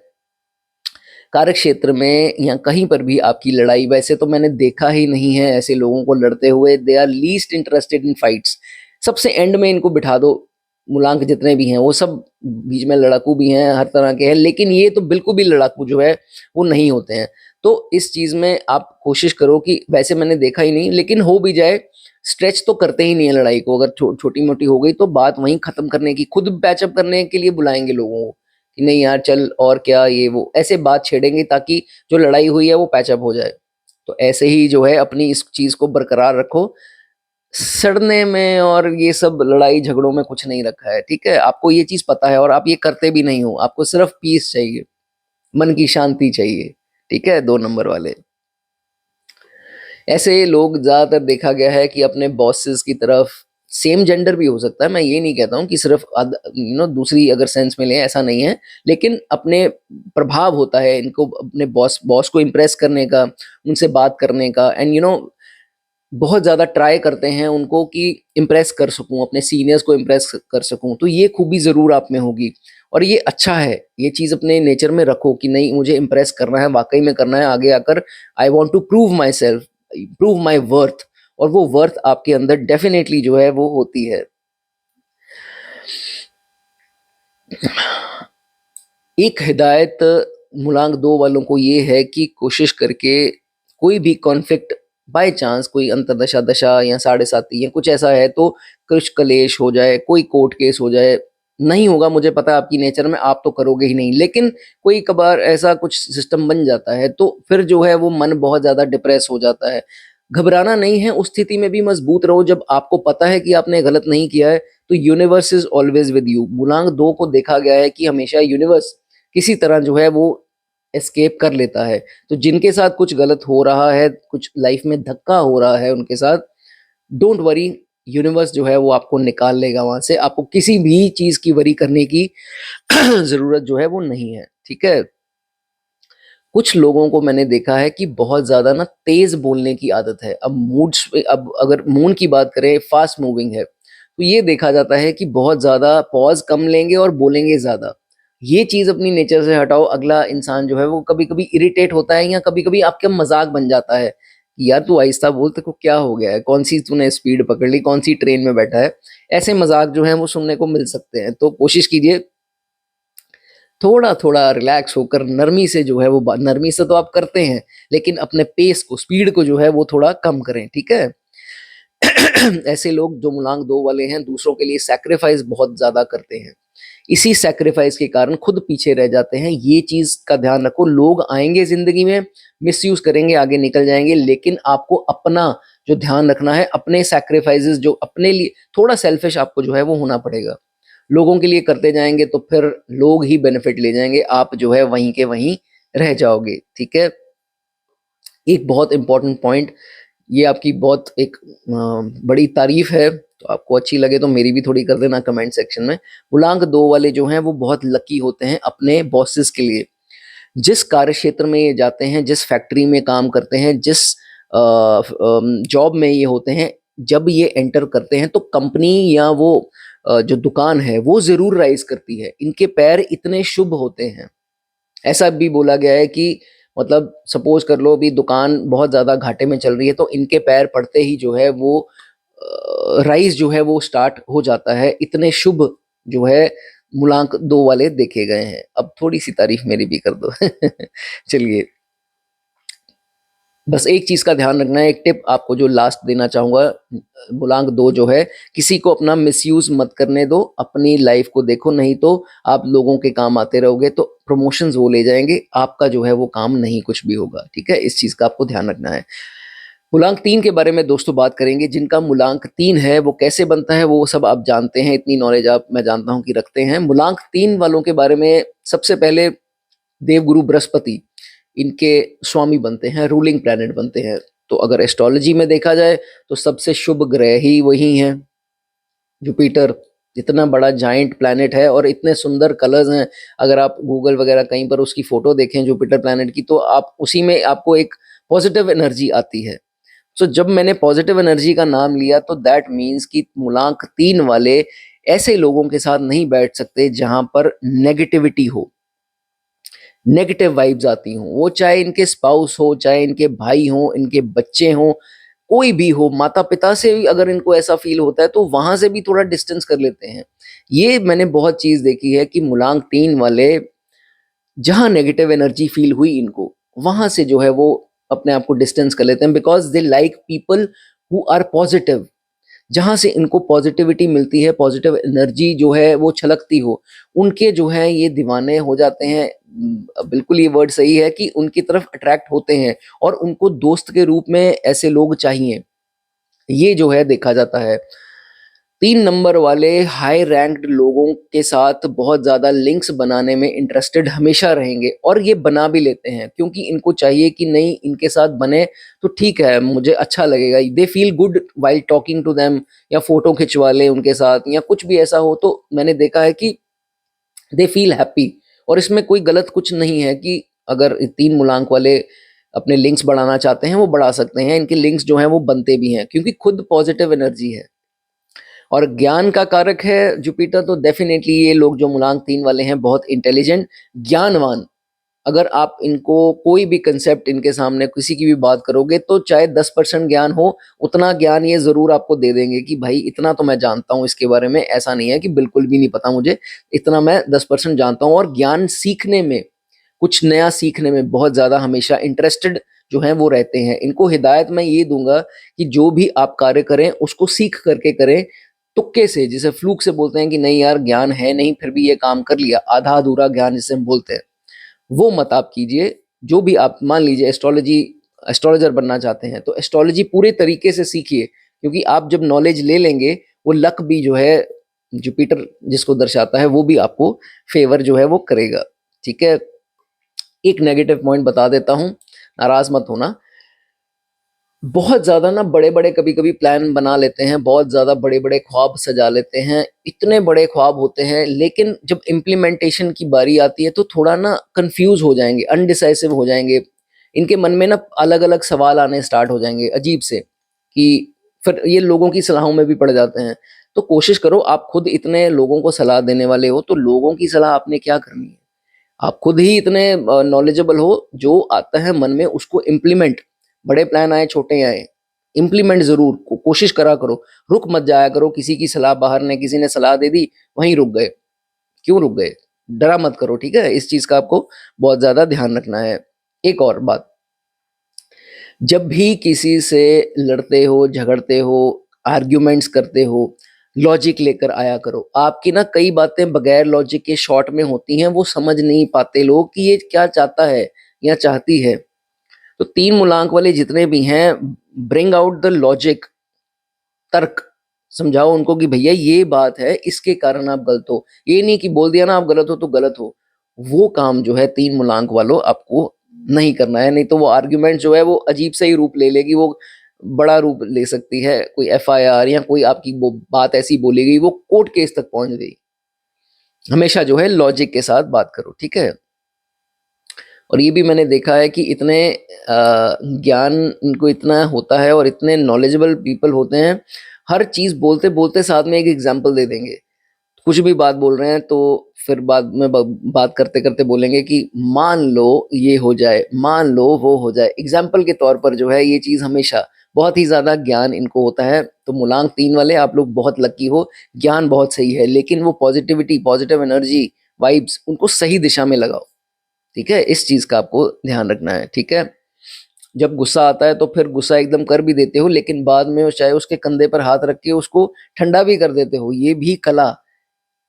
कार्य क्षेत्र में या कहीं पर भी आपकी लड़ाई, वैसे तो मैंने देखा ही नहीं है ऐसे लोगों को लड़ते हुए, they are least interested in fights. सबसे एंड में इनको बिठा दो, मूलांक जितने भी हैं वो सब बीच में लड़ाकू भी हैं, हर तरह के हैं, लेकिन ये तो बिल्कुल भी लड़ाकू जो है वो नहीं होते हैं। तो इस चीज में आप कोशिश करो कि, वैसे मैंने देखा ही नहीं, लेकिन हो भी जाए, स्ट्रेच तो करते ही नहीं है लड़ाई को, अगर छोटी मोटी हो गई तो बात वहीं खत्म करने की, खुद पैचअप करने के लिए बुलाएंगे लोगों को कि नहीं यार चल और क्या ये वो, ऐसे बात छेड़ेंगे ताकि जो लड़ाई हुई है वो पैचअप हो जाए। तो ऐसे ही जो है अपनी इस चीज को बरकरार रखो, सड़ने में और ये सब लड़ाई झगड़ों में कुछ नहीं रखा है, ठीक है? आपको ये चीज पता है और आप ये करते भी नहीं हो, आपको सिर्फ पीस चाहिए, मन की शांति चाहिए, ठीक है? 2 नंबर वाले ऐसे लोग ज्यादातर देखा गया है कि अपने बॉसेस की तरफ, सेम जेंडर भी हो सकता है, मैं ये नहीं कहता हूँ कि सिर्फ दूसरी अगर सेंस में लें, ऐसा नहीं है, लेकिन अपने प्रभाव होता है इनको अपने बॉस बॉस को इम्प्रेस करने का, उनसे बात करने का, एंड बहुत ज़्यादा ट्राई करते हैं उनको कि इम्प्रेस कर सकूं, अपने सीनियर्स को इम्प्रेस कर सकूं, तो ये खूबी ज़रूर आप में होगी और ये अच्छा है, ये चीज़ अपने नेचर में रखो कि नहीं मुझे इम्प्रेस करना है, वाकई में करना है, आगे आकर I want to prove myself, prove my worth, और वो वर्थ आपके अंदर डेफिनेटली जो है वो होती है। एक हिदायत मूलांक 2 वालों को ये है कि कोशिश करके कोई भी कॉन्फ्लिक्ट, बाय चांस कोई अंतरदशा दशा या साढ़े साथी या कुछ ऐसा है तो कुछ कलेश हो जाए, कोई कोर्ट केस हो जाए, नहीं होगा मुझे पता है आपकी नेचर में, आप तो करोगे ही नहीं, लेकिन कोई कभार ऐसा कुछ सिस्टम बन जाता है तो फिर जो है वो मन बहुत ज़्यादा डिप्रेस हो जाता है। घबराना नहीं है, उस स्थिति में भी मजबूत रहो, जब आपको पता है कि आपने गलत नहीं किया है तो universe is always with you. मूलांक 2 को देखा गया है कि हमेशा यूनिवर्स किसी तरह जो है वो एस्केप कर लेता है। तो जिनके साथ कुछ गलत हो रहा है, कुछ लाइफ में धक्का हो रहा है उनके साथ, डोंट वरी, यूनिवर्स जो है वो आपको निकाल लेगा वहां से, आपको किसी भी चीज की वरी करने की जरूरत जो है वो नहीं है, ठीक है? कुछ लोगों को मैंने देखा है कि बहुत ज्यादा ना तेज बोलने की आदत है। अब मूड्स पे, अब अगर मूड की बात करें, फास्ट मूविंग है, तो ये देखा जाता है कि बहुत ज्यादा पॉज कम लेंगे और बोलेंगे ज्यादा। ये चीज अपनी नेचर से हटाओ, अगला इंसान जो है वो कभी कभी इरिटेट होता है या कभी कभी आपका मजाक बन जाता है कि यार तू आहिस्ता बोल, तेरे को क्या हो गया है, कौन सी तूने स्पीड पकड़ ली, कौन सी ट्रेन में बैठा है। ऐसे मजाक जो है वो सुनने को मिल सकते हैं, तो कोशिश कीजिए थोड़ा थोड़ा रिलैक्स होकर नरमी से जो है वो नरमी से तो आप करते हैं, लेकिन अपने पेस को, स्पीड को जो है वो थोड़ा कम करें, ठीक है? ऐसे लोग जो मूलांक 2 वाले हैं दूसरों के लिए सैक्रिफाइस बहुत ज्यादा करते हैं, इसी सैक्रिफाइस के कारण खुद पीछे रह जाते हैं। ये चीज का ध्यान रखो, लोग आएंगे जिंदगी में, मिसयूज करेंगे, आगे निकल जाएंगे, लेकिन आपको अपना जो ध्यान रखना है, अपने सैक्रिफाइसेस जो अपने लिए, थोड़ा सेल्फिश आपको जो है वो होना पड़ेगा। लोगों के लिए करते जाएंगे तो फिर लोग ही बेनिफिट ले जाएंगे, आप जो है वहीं के वहीं रह जाओगे, ठीक है? एक बहुत इंपॉर्टेंट पॉइंट, ये आपकी बहुत एक बड़ी तारीफ है, तो आपको अच्छी लगे तो मेरी भी थोड़ी कर देना कमेंट सेक्शन में। मूलांक 2 वाले जो हैं वो बहुत लकी होते हैं अपने बॉसेस के लिए। जिस कार्य क्षेत्र में ये जाते हैं, जिस फैक्ट्री में काम करते हैं, जिस जॉब में ये होते हैं, जब ये एंटर करते हैं तो कंपनी या वो जो दुकान है वो जरूर राइज करती है, इनके पैर इतने शुभ होते हैं। ऐसा भी बोला गया है कि मतलब सपोज कर लो अभी दुकान बहुत ज्यादा घाटे में चल रही है तो इनके पैर पड़ते ही जो है वो राइज जो है वो स्टार्ट हो जाता है, इतने शुभ जो है मूलांक 2 वाले देखे गए हैं। अब थोड़ी सी तारीफ मेरी भी कर दो। चलिए, बस एक चीज़ का ध्यान रखना है, एक टिप आपको जो लास्ट देना चाहूँगा, मूलांक 2 जो है, किसी को अपना मिसयूज़ मत करने दो, अपनी लाइफ़ को देखो, नहीं तो आप लोगों के काम आते रहोगे, तो प्रमोशंस वो ले जाएँगे, आपका जो है वो काम नहीं कुछ भी होगा, ठीक है? इस चीज़ का आपको ध्यान रखना है। मूलांक 3 के बारे में दोस्तों बात करेंगे, जिनका मूलांक 3 है, वो कैसे बनता है, वो सब आप जानते हैं, इतनी नॉलेज आप मैं जानता हूँ कि रखते हैं। मूलांक 3 वालों के बारे में सबसे पहले देवगुरु बृहस्पति इनके स्वामी बनते हैं, रूलिंग प्लैनेट बनते हैं। तो अगर एस्ट्रोलॉजी में देखा जाए तो सबसे शुभ ग्रह ही वही हैं, जुपिटर। इतना बड़ा जाइंट प्लैनेट है और इतने सुंदर कलर्स हैं। अगर आप गूगल वगैरह कहीं पर उसकी फोटो देखें जुपिटर प्लैनेट की, तो आप उसी में आपको एक पॉजिटिव एनर्जी आती है। सो जब मैंने पॉजिटिव एनर्जी का नाम लिया तो दैट मीन्स कि मूलांक 3 वाले ऐसे लोगों के साथ नहीं बैठ सकते जहां पर नेगेटिविटी हो, नेगेटिव वाइब्स आती हों, वो चाहे इनके स्पाउस हो, चाहे इनके भाई हों, इनके बच्चे हों, कोई भी हो, माता पिता से भी अगर इनको ऐसा फील होता है तो वहां से भी थोड़ा डिस्टेंस कर लेते हैं। ये मैंने बहुत चीज देखी है कि मूलांक 3 वाले जहां नेगेटिव एनर्जी फील हुई इनको, वहां से जो है वो अपने आप को डिस्टेंस कर लेते हैं, because they like people who are positive. जहाँ से इनको पॉजिटिविटी मिलती है, पॉजिटिव एनर्जी जो है वो छलकती हो, उनके जो है ये दीवाने हो जाते हैं। बिल्कुल ये वर्ड सही है कि उनकी तरफ अट्रैक्ट होते हैं और उनको दोस्त के रूप में ऐसे लोग चाहिए, ये जो है देखा जाता है। 3 नंबर वाले हाई रैंक्ड लोगों के साथ बहुत ज़्यादा लिंक्स बनाने में इंटरेस्टेड हमेशा रहेंगे और ये बना भी लेते हैं, क्योंकि इनको चाहिए कि नहीं इनके साथ बने तो ठीक है, मुझे अच्छा लगेगा। They feel good while talking to them, या फोटो खिंचवा ले उनके साथ या कुछ भी ऐसा हो, तो मैंने देखा है कि दे फील हैप्पी। और इसमें कोई गलत कुछ नहीं है कि अगर 3 मूलांक वाले अपने लिंक्स बढ़ाना चाहते हैं वो बढ़ा सकते हैं, इनके लिंक्स जो हैं वो बनते भी हैं क्योंकि खुद पॉजिटिव एनर्जी है। और ज्ञान का कारक है जुपिटर, तो डेफिनेटली ये लोग जो मूलांक 3 वाले हैं बहुत इंटेलिजेंट, ज्ञानवान। अगर आप इनको कोई भी कंसेप्ट इनके सामने किसी की भी बात करोगे तो चाहे 10% ज्ञान हो, उतना ज्ञान ये जरूर आपको दे देंगे कि भाई इतना तो मैं जानता हूँ इसके बारे में, ऐसा नहीं है कि बिल्कुल भी नहीं पता मुझे, इतना मैं 10% जानता हूँ। और ज्ञान सीखने में, कुछ नया सीखने में बहुत ज्यादा हमेशा इंटरेस्टेड जो है वो रहते हैं। इनको हिदायत मैं ये दूंगा कि जो भी आप कार्य करें उसको सीख करके करें, तुक्के से, जिसे फ्लूक से बोलते हैं कि नहीं यार ज्ञान है नहीं फिर भी ये काम कर लिया, आधा अधूरा ज्ञान जिसे हम बोलते हैं, वो मत आप कीजिए। जो भी आप मान लीजिए एस्ट्रोलॉजी, एस्ट्रोलॉजर बनना चाहते हैं तो एस्ट्रोलॉजी पूरे तरीके से सीखिए, क्योंकि आप जब नॉलेज ले लेंगे वो लक भी जो है जुपिटर जिसको दर्शाता है वो भी आपको फेवर जो है वो करेगा। ठीक है, एक नेगेटिव पॉइंट बता देता हूँ, नाराज मत होना। बहुत ज़्यादा ना बड़े-बड़े कभी-कभी प्लान बना लेते हैं, बहुत ज़्यादा बड़े-बड़े ख्वाब सजा लेते हैं, इतने बड़े ख्वाब होते हैं, लेकिन जब इम्प्लीमेंटेशन की बारी आती है तो थोड़ा ना कन्फ्यूज़ हो जाएँगे, अनडिसाइसिव हो जाएँगे। इनके मन में ना अलग-अलग सवाल आने स्टार्ट हो जाएँगे अजीब से, कि फिर ये लोगों की सलाहों में भी पड़ जाते हैं। तो कोशिश करो, आप खुद इतने लोगों को सलाह देने वाले हो, तो लोगों की सलाह आपने क्या करनी है? आप खुद ही इतने नॉलेजेबल हो, जो आता है मन में उसको इम्प्लीमेंट, बड़े प्लान आए छोटे आए, इम्प्लीमेंट जरूर कोशिश करा करो। रुक मत जाया करो, किसी की सलाह, बाहर ने किसी ने सलाह दे दी वहीं रुक गए, क्यों रुक गए? डरा मत करो, ठीक है? इस चीज का आपको बहुत ज्यादा ध्यान रखना है। एक और बात, जब भी किसी से लड़ते हो, झगड़ते हो, आर्ग्यूमेंट्स करते हो, लॉजिक लेकर आया करो। आपकी ना कई बातें बगैर लॉजिक के शॉर्ट में होती हैं, वो समझ नहीं पाते लोग कि ये क्या चाहता है या चाहती है। तो 3 मूलांक वाले जितने भी हैं, ब्रिंग आउट द लॉजिक, तर्क, समझाओ उनको कि भैया ये बात है, इसके कारण आप गलत हो। ये नहीं कि बोल दिया ना आप गलत हो तो गलत हो। वो काम जो है 3 मूलांक वालों आपको नहीं करना है, नहीं तो वो आर्ग्यूमेंट जो है वो अजीब से ही रूप ले लेगी, वो बड़ा रूप ले सकती है। कोई एफआईआर या कोई आपकी वो बात ऐसी बोलेगी वो कोर्ट केस तक पहुंच गई। हमेशा जो है लॉजिक के साथ बात करो, ठीक है? और ये भी मैंने देखा है कि इतने ज्ञान इनको इतना होता है और इतने नॉलेजेबल पीपल होते हैं, हर चीज़ बोलते-बोलते साथ में एक एग्ज़ाम्पल दे देंगे। कुछ भी बात बोल रहे हैं तो फिर बाद में बात करते-करते बोलेंगे कि मान लो ये हो जाए, मान लो वो हो जाए। एग्ज़ाम्पल के तौर पर जो है ये चीज़ हमेशा बहुत ही ज़्यादा ज्ञान इनको होता है। तो मूलांक 3 वाले आप लोग बहुत लकी हो, ज्ञान बहुत सही है, लेकिन वो पॉज़िटिविटी, पॉज़िटिव एनर्जी, वाइब्स उनको सही दिशा में लगाओ। ठीक है? इस चीज़ का आपको ध्यान रखना है, ठीक है? जब गुस्सा आता है तो फिर गुस्सा एकदम कर भी देते हो, लेकिन बाद में चाहे उसके कंधे पर हाथ रख के उसको ठंडा भी कर देते हो। ये भी कला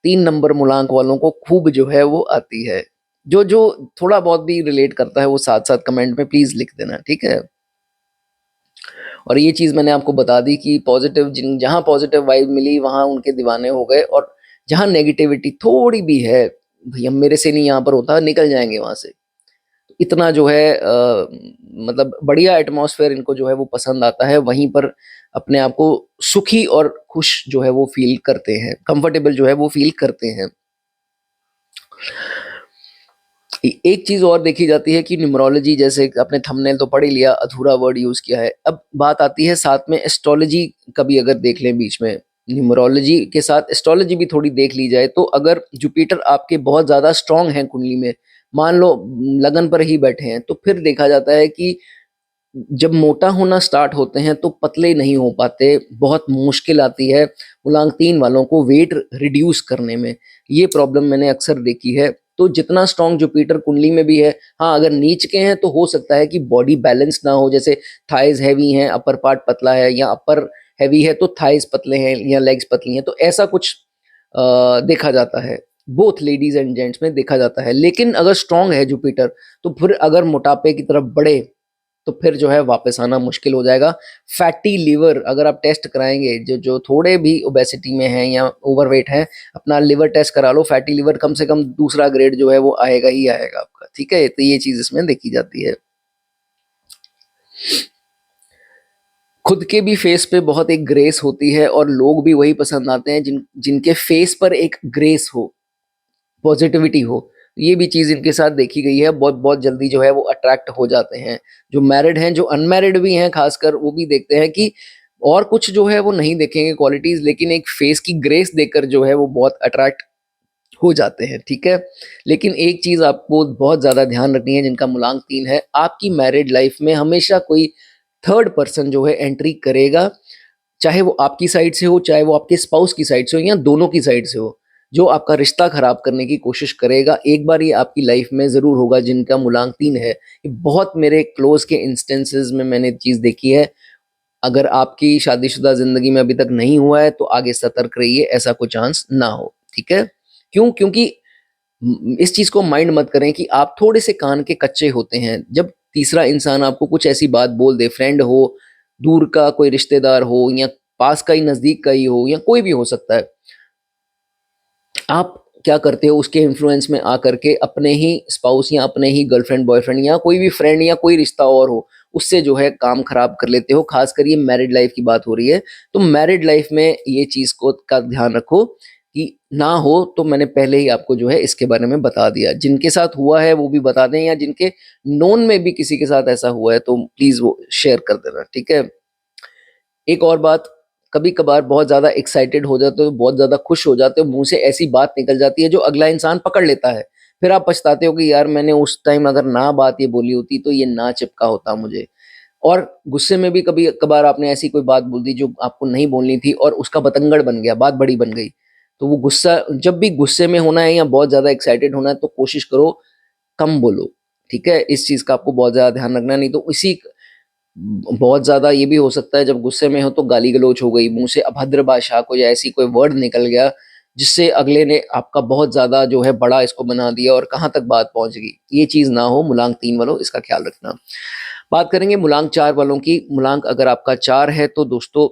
3 नंबर मूलांक वालों को खूब जो है वो आती है। जो जो थोड़ा बहुत भी रिलेट करता है वो साथ साथ कमेंट में प्लीज लिख देना, ठीक है। और ये चीज मैंने आपको बता दी कि पॉजिटिव जहां पॉजिटिव वाइब मिली वहां उनके दीवाने हो गए, और जहां नेगेटिविटी थोड़ी भी है, भैया मेरे से नहीं यहाँ पर होता, निकल जाएंगे वहां से। इतना जो है मतलब बढ़िया एटमॉस्फेयर इनको जो है वो पसंद आता है, वहीं पर अपने आप को सुखी और खुश जो है वो फील करते हैं, कंफर्टेबल जो है वो फील करते हैं। एक चीज और देखी जाती है कि न्यूमरोलॉजी, जैसे आपने थंबनेल तो पढ़ ही लिया, अधूरा वर्ड यूज किया है, अब बात आती है साथ में एस्ट्रोलॉजी का भी अगर देख लें बीच में, न्यूमरोलॉजी के साथ एस्ट्रोलॉजी भी थोड़ी देख ली जाए, तो अगर जुपिटर आपके बहुत ज्यादा स्ट्रांग है कुंडली में, मान लो लगन पर ही बैठे हैं, तो फिर देखा जाता है कि जब मोटा होना स्टार्ट होते हैं तो पतले नहीं हो पाते, बहुत मुश्किल आती है मूलांक 3 वालों को वेट रिड्यूस करने में। ये प्रॉब्लम मैंने अक्सर देखी है। तो जितना स्ट्रॉन्ग जुपिटर कुंडली में भी है, हाँ अगर नीच के हैं तो हो सकता है कि बॉडी बैलेंस ना हो, जैसे थाइज हैवी हैं, अपर पार्ट पतला है, या अपर हैवी है तो थाइज पतले हैं, या लेग्स पतली हैं, तो ऐसा कुछ देखा जाता है, बोथ लेडीज एंड जेंट्स में देखा जाता है। लेकिन अगर स्ट्रांग है जुपिटर, तो फिर अगर मोटापे की तरफ बढ़े तो फिर जो है वापस आना मुश्किल हो जाएगा। फैटी लिवर अगर आप टेस्ट कराएंगे, जो जो थोड़े भी ओबेसिटी में हैं या ओवरवेट हैं, अपना लिवर टेस्ट करा लो, फैटी लिवर कम से कम दूसरा ग्रेड जो है वो आएगा ही आएगा आपका, ठीक है। तो ये चीज इसमें देखी जाती है। खुद के भी फेस पे बहुत एक ग्रेस होती है, और लोग भी वही पसंद आते हैं जिनके फेस पर एक ग्रेस हो, पॉजिटिविटी हो। ये भी चीज इनके साथ देखी गई है, बहुत बहुत जल्दी जो है वो अट्रैक्ट हो जाते हैं। जो मैरिड हैं, जो अनमैरिड भी हैं खासकर, वो भी देखते हैं कि और कुछ जो है वो नहीं देखेंगे क्वालिटीज, लेकिन एक फेस की ग्रेस देखकर जो है वो बहुत अट्रैक्ट हो जाते हैं, ठीक है। लेकिन एक चीज आपको बहुत ज्यादा ध्यान रखनी है, जिनका मूलांक 3 है, आपकी मैरिड लाइफ में हमेशा कोई थर्ड पर्सन जो है एंट्री करेगा, चाहे वो आपकी साइड से हो, चाहे वो आपके स्पाउस की साइड से हो, या दोनों की साइड से हो, जो आपका रिश्ता खराब करने की कोशिश करेगा, एक बार ये आपकी लाइफ में जरूर होगा। जिनका मूलांक 3 है, ये बहुत मेरे क्लोज के इंस्टेंसेस में मैंने चीज देखी है। अगर आपकी शादीशुदा जिंदगी में अभी तक नहीं हुआ है तो आगे सतर्क रहिए, ऐसा कोई चांस ना हो, ठीक है। क्यों? क्योंकि इस चीज को माइंड मत करें कि आप थोड़े से कान के कच्चे होते हैं। जब तीसरा इंसान आपको कुछ ऐसी बात बोल दे, फ्रेंड हो, दूर का कोई रिश्तेदार हो, या पास का ही नजदीक का ही हो, या कोई भी हो सकता है, आप क्या करते हो उसके इन्फ्लुएंस में आकर के अपने ही स्पाउस या अपने ही गर्लफ्रेंड बॉयफ्रेंड या कोई भी फ्रेंड या कोई रिश्ता और हो, उससे जो है काम खराब कर लेते हो। खासकर ये मैरिड लाइफ की बात हो रही है, तो मैरिड लाइफ में ये चीज को का ध्यान रखो कि ना हो। तो मैंने पहले ही आपको जो है इसके बारे में बता दिया। जिनके साथ हुआ है वो भी बता दें, या जिनके नोन में भी किसी के साथ ऐसा हुआ है तो प्लीज वो शेयर कर देना, ठीक है। एक और बात, कभी कभार बहुत ज्यादा एक्साइटेड हो जाते हो, बहुत ज्यादा खुश हो जाते हो, मुंह से ऐसी बात निकल जाती है जो अगला इंसान पकड़ लेता है, फिर आप पछताते हो कि यार मैंने उस टाइम अगर ना बात ये बोली होती तो ये ना चिपका होता मुझे। और गुस्से में भी कभी कभार आपने ऐसी कोई बात बोल दी जो आपको नहीं बोलनी थी, और उसका बतंगड़ बन गया, बात बड़ी बन गई। तो वो गुस्सा, जब भी गुस्से में होना है या बहुत ज्यादा एक्साइटेड होना है तो कोशिश करो कम बोलो, ठीक है। इस चीज का आपको बहुत ज्यादा ध्यान रखना, नहीं तो इसी बहुत ज्यादा ये भी हो सकता है जब गुस्से में हो तो गाली गलौज हो गई, मुंह से अभद्र भाषा कोई ऐसी कोई वर्ड निकल गया जिससे अगले ने आपका बहुत ज्यादा जो है बड़ा इसको बना दिया, और कहाँ तक बात पहुंच गई। ये चीज ना हो मूलांक 3 वालों, इसका ख्याल रखना। बात करेंगे मूलांक 4 वालों की। मूलांक अगर आपका 4 है तो दोस्तों,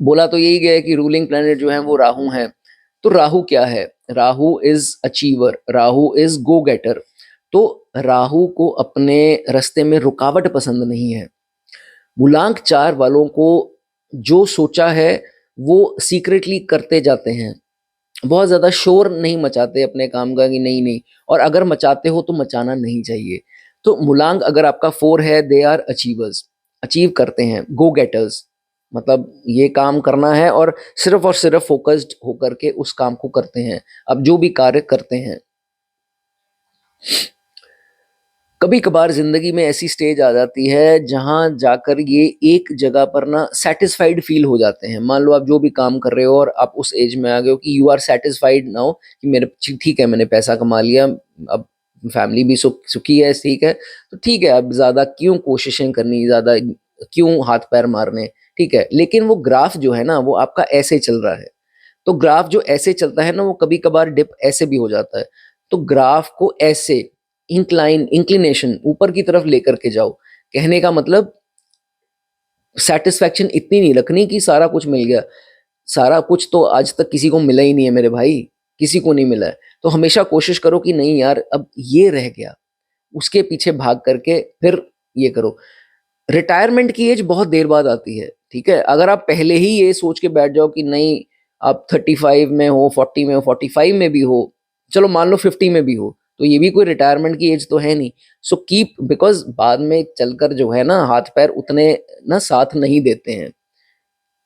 बोला तो यही गया है कि रूलिंग प्लेनेट जो है वो राहु है। तो राहु क्या है? Rahu is achiever, Rahu is go getter. तो राहु को अपने रास्ते में रुकावट पसंद नहीं है। मूलांक 4 वालों को जो सोचा है वो सीक्रेटली करते जाते हैं, बहुत ज्यादा शोर नहीं मचाते अपने काम का कि नहीं नहीं, और अगर मचाते हो तो मचाना नहीं चाहिए। तो मूलांक अगर आपका 4 है, दे आर अचीवर्स, अचीव करते हैं, गो गेटर्स, मतलब ये काम करना है और सिर्फ फोकस्ड होकर के उस काम को करते हैं, अब जो भी कार्य करते हैं। कभी कभार जिंदगी में ऐसी स्टेज आ जाती है जहां जाकर ये एक जगह पर ना सेटिस्फाइड फील हो जाते हैं। मान लो आप जो भी काम कर रहे हो और आप उस एज में आ गए हो कि यू आर सेटिस्फाइड नाउ कि मेरे ठीक है मैंने पैसा कमा लिया, अब फैमिली भी सुखी है, ठीक है, तो ठीक है, अब ज़्यादा क्यों कोशिशें करनी, ज़्यादा क्यों हाथ पैर मारने, ठीक है। लेकिन वो ग्राफ जो है ना वो आपका ऐसे चल रहा है, तो ग्राफ जो ऐसे चलता है ना वो कभी कभार डिप ऐसे भी हो जाता है। तो ग्राफ को ऐसे इंक्लिनेशन ऊपर की तरफ लेकर के जाओ। कहने का मतलब सेटिस्फैक्शन इतनी नहीं रखनी कि सारा कुछ मिल गया। सारा कुछ तो आज तक किसी को मिला ही नहीं है मेरे भाई, किसी को नहीं मिला है। तो हमेशा कोशिश करो कि नहीं यार अब ये रह गया, उसके पीछे भाग करके फिर ये करो। रिटायरमेंट की एज बहुत देर बाद आती है, ठीक है। अगर आप पहले ही ये सोच के बैठ जाओ कि नहीं आप 35 में हो, 40 में हो, 45 में भी हो, चलो मान लो 50 में भी हो, तो ये भी कोई रिटायरमेंट की एज तो है नहीं। सो कीप, बिकॉज बाद में चलकर जो है ना हाथ पैर उतने ना साथ नहीं देते हैं,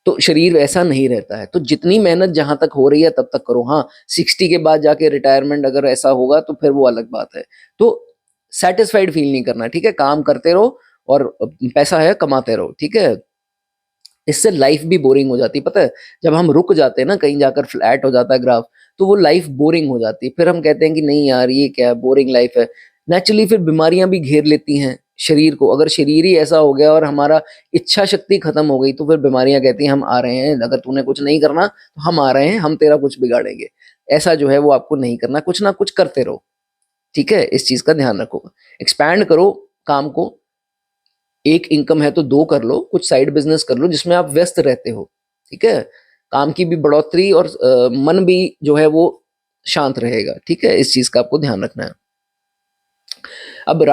तो शरीर वैसा नहीं रहता है। तो जितनी मेहनत जहां तक हो रही है तब तक करो। हाँ, 60 के बाद जाके रिटायरमेंट अगर ऐसा होगा तो फिर वो अलग बात है। तो सेटिस्फाइड फील नहीं करना, ठीक है, काम करते रहो और पैसा है कमाते रहो, ठीक है। इससे लाइफ भी बोरिंग हो जाती है, पता है, जब हम रुक जाते हैं ना कहीं जाकर फ्लैट हो जाता है ग्राफ, तो वो लाइफ बोरिंग हो जाती है। फिर हम कहते हैं कि नहीं यार ये क्या बोरिंग लाइफ है। नेचुरली फिर बीमारियां भी घेर लेती हैं शरीर को। अगर शरीर ही ऐसा हो गया और हमारा इच्छा शक्ति खत्म हो गई तो फिर बीमारियां कहती हैं हम आ रहे हैं, अगर तूने कुछ नहीं करना तो हम आ रहे हैं, हम तेरा कुछ बिगाड़ेंगे। ऐसा जो है वो आपको नहीं करना, कुछ ना कुछ करते रहो, ठीक है। इस चीज का ध्यान रखो, एक्सपैंड करो काम को। एक इनकम है तो दो कर लो, कुछ साइड बिजनेस कर लो जिसमें आप व्यस्त रहते हो, ठीक है। काम की भी बढ़ोतरी और मन भी जो है वो शांत रहेगा, ठीक है। इस चीज का आपको ध्यान रखना है। अब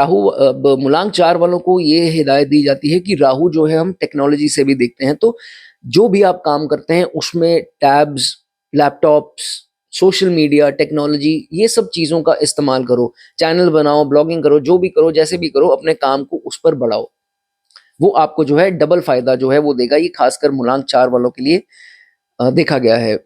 मूलांक 4 वालों को ये हिदायत दी जाती है कि राहु जो है, हम टेक्नोलॉजी से भी देखते हैं, तो जो भी आप काम करते हैं उसमें tabs, laptops, social media, technology, ये सब चीजों का इस्तेमाल करो। चैनल बनाओ, ब्लॉगिंग करो, जो भी करो, जैसे भी करो, अपने काम को उस पर बढ़ाओ। वो आपको जो है डबल फायदा जो है वो देगा। ये खासकर मूलांक 4 वालों के लिए देखा गया है।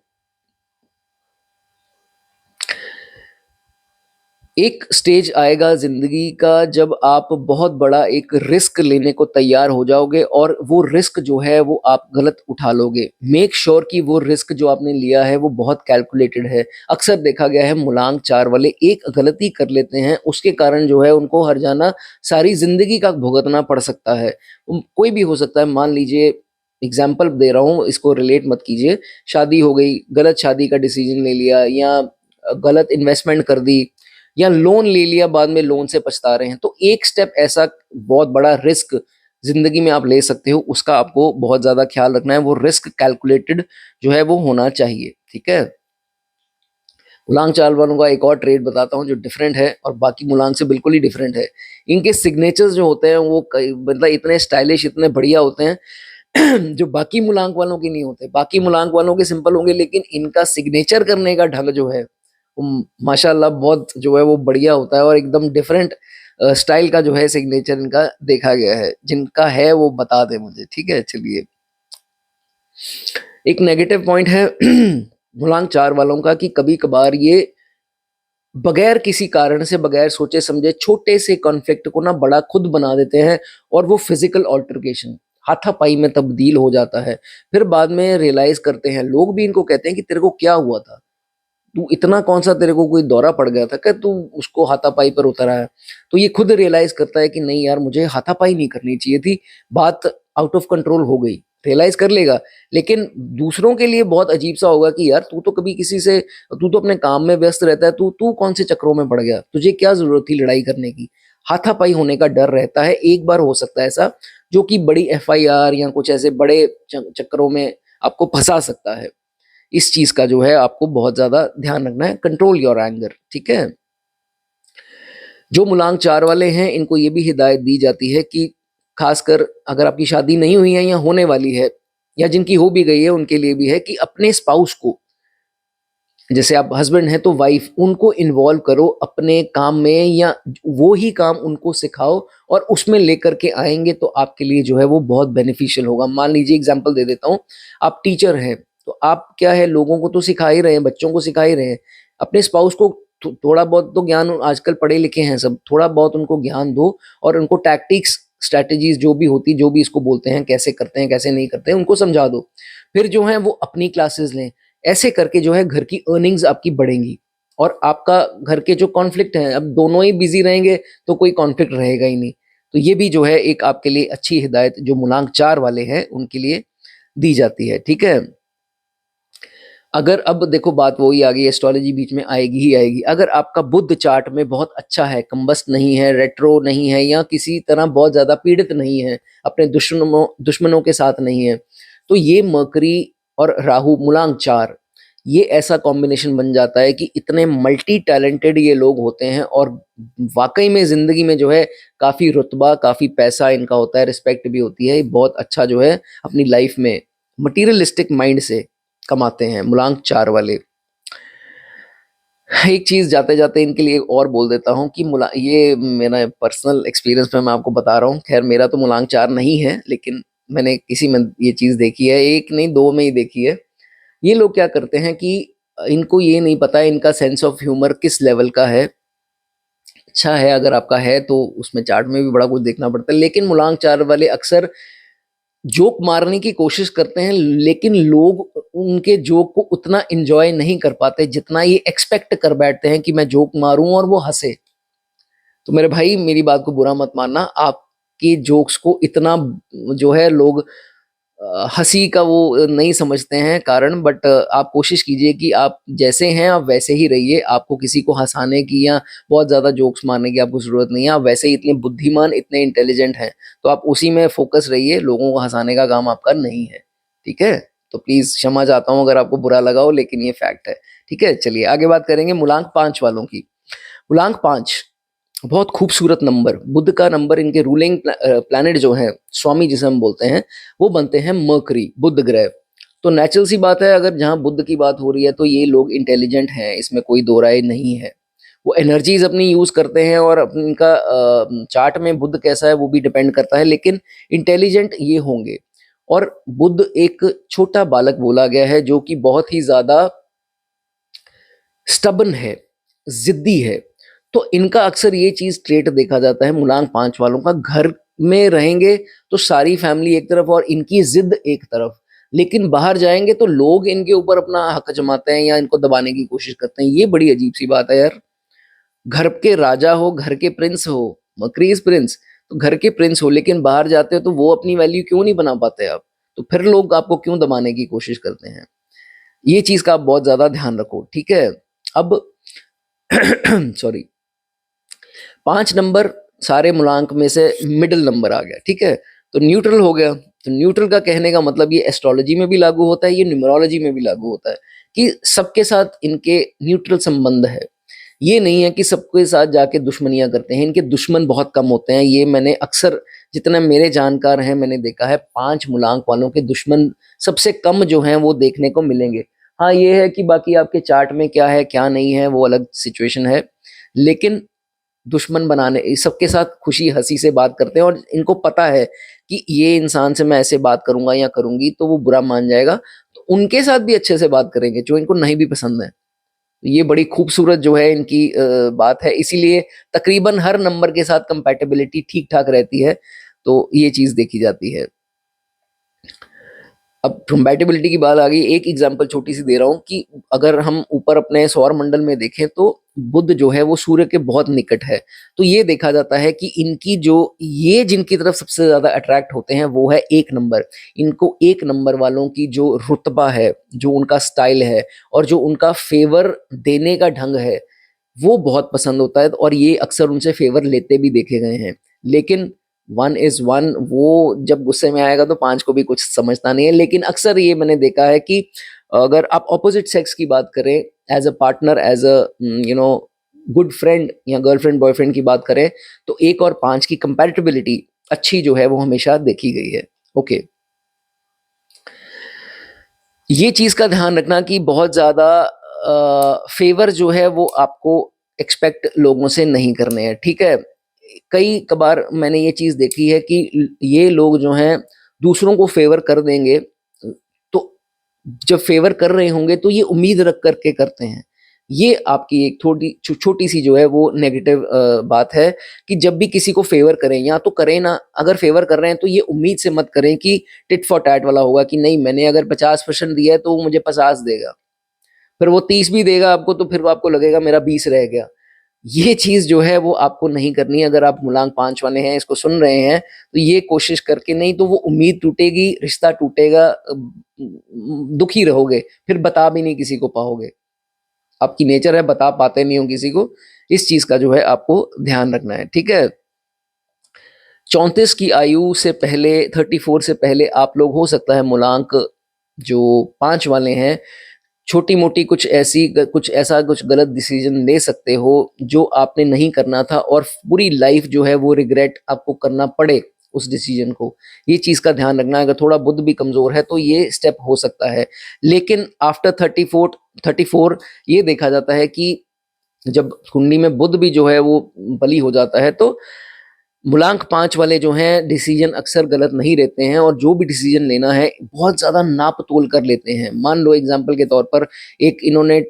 एक स्टेज आएगा जिंदगी का जब आप बहुत बड़ा एक रिस्क लेने को तैयार हो जाओगे और वो रिस्क जो है वो आप गलत उठा लोगे। मेक श्योर कि वो रिस्क जो आपने लिया है वो बहुत कैलकुलेटेड है। अक्सर देखा गया है मूलांक 4 वाले एक गलती कर लेते हैं, उसके कारण जो है उनको हर्जाना सारी जिंदगी का भुगतना पड़ सकता है। कोई भी हो सकता है, मान लीजिए एग्जाम्पल दे रहा हूँ, इसको रिलेट मत कीजिए। शादी हो गई, गलत शादी का डिसीजन ले लिया, या गलत इन्वेस्टमेंट कर दी, या लोन ले लिया, बाद में लोन से पछता रहे हैं, तो एक स्टेप ऐसा बहुत बड़ा रिस्क जिंदगी में आप ले सकते हो, उसका आपको बहुत ज्यादा ख्याल रखना है। वो रिस्क कैलकुलेटेड जो है वो होना चाहिए, ठीक है। मूलांक 4 वालों का एक और ट्रेड बताता हूँ जो डिफरेंट है और बाकी मूलांक से बिल्कुल ही डिफरेंट है। इनके सिग्नेचर्स जो होते हैं वो मतलब इतने स्टाइलिश, इतने बढ़िया होते हैं जो बाकी मूलांक वालों के नहीं होते। बाकी मूलांक वालों के सिंपल होंगे, लेकिन इनका सिग्नेचर करने का ढंग जो है माशाल्लाह बहुत जो है वो बढ़िया होता है और एकदम डिफरेंट स्टाइल का जो है सिग्नेचर इनका देखा गया है। जिनका है वो बता दे मुझे, ठीक है। चलिए, एक नेगेटिव पॉइंट है मूलांक 4 वालों का कि कभी कभार ये बगैर किसी कारण से, बगैर सोचे समझे छोटे से कॉन्फ्लिक्ट को ना बड़ा खुद बना देते हैं और वो फिजिकल ऑल्टरकेशन, हाथापाई में तब्दील हो जाता है। फिर बाद में रियलाइज करते हैं, लोग भी इनको कहते हैं कि तेरे को क्या हुआ था, तू इतना कौन सा, तेरे को कोई दौरा पड़ गया था क्या, तू उसको हाथापाई पर उतर आया। तो ये खुद रियलाइज करता है कि नहीं यार मुझे हाथापाई नहीं करनी चाहिए थी, बात आउट ऑफ कंट्रोल हो गई। रियलाइज कर लेगा, लेकिन दूसरों के लिए बहुत अजीब सा होगा कि यार तू तो कभी किसी से, तू तो अपने काम में व्यस्त रहता है, तू तू कौन से चक्रों में पड़ गया, तुझे क्या जरूरत थी लड़ाई करने की। हाथापाई होने का डर रहता है। एक बार हो सकता है ऐसा जो कि बड़ी एफआईआर या कुछ ऐसे बड़े चक्रों में आपको फंसा सकता है। इस चीज का जो है आपको बहुत ज्यादा ध्यान रखना है। कंट्रोल योर एंगर, ठीक है। जो मूलांक 4 वाले हैं इनको ये भी हिदायत दी जाती है कि खासकर अगर आपकी शादी नहीं हुई है या होने वाली है, या जिनकी हो भी गई है उनके लिए भी है कि अपने स्पाउस को, जैसे आप हस्बैंड हैं तो वाइफ, उनको इन्वॉल्व करो अपने काम में, या वो ही काम उनको सिखाओ और उसमें लेकर के आएंगे तो आपके लिए जो है वो बहुत बेनिफिशियल होगा। मान लीजिए एग्जांपल दे देता हूँ, आप टीचर हैं तो आप क्या है, लोगों को तो सिखा ही रहे हैं, बच्चों को सिखा ही रहे हैं, अपने स्पाउस को थोड़ा बहुत तो ज्ञान, आजकल पढ़े लिखे हैं सब, थोड़ा बहुत उनको ज्ञान दो और उनको टैक्टिक्स, स्ट्रैटेजीज जो भी होती, जो भी इसको बोलते हैं, कैसे करते हैं कैसे नहीं करते हैं, उनको समझा दो। फिर जो है वो अपनी क्लासेस लें। ऐसे करके जो है घर की अर्निंग्स आपकी बढ़ेंगी। और आपका घर के जो कॉन्फ्लिक्ट हैं, अब दोनों ही बिजी रहेंगे तो कोई कॉन्फ्लिक्ट रहेगा ही नहीं। तो ये भी जो है एक आपके लिए अच्छी हिदायत जो मूलांक 4 वाले हैं उनके लिए दी जाती है, ठीक है। अगर अब देखो बात वही आ गई, एस्ट्रोलॉजी बीच में आएगी ही आएगी। अगर आपका बुध चार्ट में बहुत अच्छा है, कंबस्ट नहीं है, रेट्रो नहीं है, या किसी तरह बहुत ज्यादा पीड़ित नहीं है, अपने दुश्मनों के साथ नहीं है, तो ये मरकरी और राहु मूलांक 4, ये ऐसा कॉम्बिनेशन बन जाता है कि इतने मल्टी टैलेंटेड ये लोग होते हैं और वाकई में जिंदगी में जो है काफी रुतबा, काफी पैसा इनका होता है, रिस्पेक्ट भी होती है, बहुत अच्छा जो है अपनी लाइफ में मटीरियलिस्टिक माइंड से कमाते हैं मूलांक 4 वाले। एक चीज जाते जाते इनके लिए और बोल देता हूँ कि मुला ये मेरा पर्सनल एक्सपीरियंस में मैं आपको बता रहा हूँ, खैर मेरा तो मूलांक 4 नहीं है, लेकिन मैंने किसी में ये चीज देखी है, एक नहीं दो में ही देखी है। ये लोग क्या करते हैं कि इनको ये नहीं पता है इनका सेंस ऑफ ह्यूमर किस लेवल का है। अच्छा है अगर आपका है तो उसमें चार्ट में भी बड़ा कुछ देखना पड़ता है, लेकिन मूलांक 4 वाले अक्सर जोक मारने की कोशिश करते हैं, लेकिन लोग उनके जोक को उतना एंजॉय नहीं कर पाते जितना ये एक्सपेक्ट कर बैठते हैं कि मैं जोक मारूं और वो हंसे। तो मेरे भाई मेरी बात को बुरा मत मानना, आपके जोक्स को इतना जो है लोग हंसी का वो नहीं समझते हैं कारण, बट आप कोशिश कीजिए कि आप जैसे हैं आप वैसे ही रहिए। आपको किसी को हंसाने की या बहुत ज्यादा जोक्स मारने की आपको जरूरत नहीं है, आप वैसे ही इतने बुद्धिमान, इतने इंटेलिजेंट हैं, तो आप उसी में फोकस रहिए, लोगों को हंसाने का काम आपका नहीं है, ठीक है। तो प्लीज क्षमा चाहता हूं अगर आपको बुरा लगा हो, लेकिन ये फैक्ट है, ठीक है। चलिए आगे बात करेंगे मूलांक 5 वालों की। मूलांक 5 बहुत खूबसूरत नंबर, बुध का नंबर, इनके रूलिंग प्लैनेट जो है स्वामी जिसे हम बोलते हैं वो बनते हैं मरकरी, बुध ग्रह। तो नेचुरल सी बात है, अगर जहां बुध की बात हो रही है तो ये लोग इंटेलिजेंट हैं, इसमें कोई दो राय नहीं है। वो एनर्जीज अपनी यूज करते हैं और इनका चार्ट में बुध कैसा है वो भी डिपेंड करता है, लेकिन इंटेलिजेंट ये होंगे। और बुध एक छोटा बालक बोला गया है जो कि बहुत ही ज्यादा स्टबन है, जिद्दी है। तो इनका अक्सर ये चीज ट्रेट देखा जाता है मूलांक 5 वालों का, घर में रहेंगे तो सारी फैमिली एक तरफ और इनकी जिद एक तरफ, लेकिन बाहर जाएंगे तो लोग इनके ऊपर अपना हक जमाते हैं या इनको दबाने की कोशिश करते हैं। ये बड़ी अजीब सी बात है यार, घर के राजा हो, घर के प्रिंस हो, मकरीज प्रिंस, तो घर के प्रिंस हो, लेकिन बाहर जाते हो तो वो अपनी वैल्यू क्यों नहीं बना पाते आप, तो फिर लोग आपको क्यों दबाने की कोशिश करते हैं। ये चीज का आप बहुत ज्यादा ध्यान रखो, ठीक है। अब सॉरी, 5 नंबर सारे मूलांक में से मिडिल नंबर आ गया, ठीक है, तो न्यूट्रल हो गया। तो न्यूट्रल का कहने का मतलब ये एस्ट्रोलॉजी में भी लागू होता है, ये न्यूमरोलॉजी में भी लागू होता है कि सबके साथ इनके न्यूट्रल संबंध है। ये नहीं है कि सबके साथ जाके दुश्मनियां करते हैं, इनके दुश्मन बहुत कम होते हैं। ये मैंने अक्सर जितने मेरे जानकार हैं मैंने देखा है 5 मूलांक वालों के दुश्मन सबसे कम जो हैं वो देखने को मिलेंगे। हाँ ये है कि बाकी आपके चार्ट में क्या है क्या नहीं है वो अलग सिचुएशन है, लेकिन दुश्मन बनाने सबके साथ खुशी हंसी से बात करते हैं और इनको पता है कि ये इंसान से मैं ऐसे बात करूंगा या करूंगी तो वो बुरा मान जाएगा, तो उनके साथ भी अच्छे से बात करेंगे जो इनको नहीं भी पसंद है। ये बड़ी खूबसूरत जो है इनकी बात है, इसीलिए तकरीबन हर नंबर के साथ कंपैटिबिलिटी ठीक ठाक रहती है, तो ये चीज देखी जाती है। अब कंपैटिबिलिटी की बात आ गई, एक एग्जांपल छोटी सी दे रहा हूँ कि अगर हम ऊपर अपने सौर मंडल में देखें तो बुध जो है वो सूर्य के बहुत निकट है, तो ये देखा जाता है कि इनकी जो ये जिनकी तरफ सबसे ज्यादा अट्रैक्ट होते हैं वो है 1 नंबर। इनको 1 नंबर वालों की जो रुतबा है, जो उनका स्टाइल है और जो उनका फेवर देने का ढंग है वो बहुत पसंद होता है, और ये अक्सर उनसे फेवर लेते भी देखे गए हैं। लेकिन 1 is 1, वो जब गुस्से में आएगा तो 5 को भी कुछ समझता नहीं है। लेकिन अक्सर ये मैंने देखा है कि अगर आप ऑपोजिट सेक्स की बात करें, as a partner, as a you know good friend या गर्लफ्रेंड बॉयफ्रेंड की बात करें, तो 1 और 5 की कंपैटिबिलिटी अच्छी जो है वो हमेशा देखी गई है। ओके, ये चीज का ध्यान रखना कि बहुत ज्यादा फेवर जो है वो आपको एक्सपेक्ट लोगों से नहीं करने हैं, ठीक है। कई कबार मैंने ये चीज देखी है कि ये लोग जो हैं दूसरों को फेवर कर देंगे, तो जब फेवर कर रहे होंगे तो ये उम्मीद रख करके करते हैं। ये आपकी एक छोटी सी जो है वो नेगेटिव बात है कि जब भी किसी को फेवर करें या तो करें ना, अगर फेवर कर रहे हैं तो ये उम्मीद से मत करें कि टिट फॉर टैट वाला होगा कि नहीं मैंने अगर 50% दिया है तो वो मुझे 50 देगा। फिर वो 30 भी देगा आपको तो फिर आपको लगेगा मेरा 20 रह गया। ये चीज़ जो है वो आपको नहीं करनी है। अगर आप मूलांक 5 वाले हैं, इसको सुन रहे हैं, तो ये कोशिश करके नहीं तो वो उम्मीद टूटेगी, रिश्ता टूटेगा, दुखी रहोगे, फिर बता भी नहीं किसी को पाओगे। आपकी नेचर है बता पाते नहीं हो किसी को, इस चीज़ का जो है आपको ध्यान रखना है, ठीक है? 34 की आयु से पहले, 34 से पहले आप लोग हो सकता है मूलांक जो 5 वाले हैं, छोटी-मोटी कुछ ऐसा कुछ गलत डिसीज़न ले सकते हो, जो आपने नहीं करना था और पूरी लाइफ़ जो है वो रिग्रेट आपको करना पड़े उस डिसीज़न को। ये चीज़ का ध्यान रखना है, अगर थोड़ा बुद्ध भी कमज़ोर है तो ये स्टेप हो सकता है। लेकिन आफ्टर 34 ये देखा जाता है कि जब कुंडली में बुध भी जो है वो बली हो जाता है तो मूलांक 5 वाले जो हैं डिसीजन अक्सर गलत नहीं रहते हैं और जो भी डिसीजन लेना है बहुत ज़्यादा नाप-तोल कर लेते हैं। मान लो एग्ज़ाम्पल के तौर पर एक इन्होंने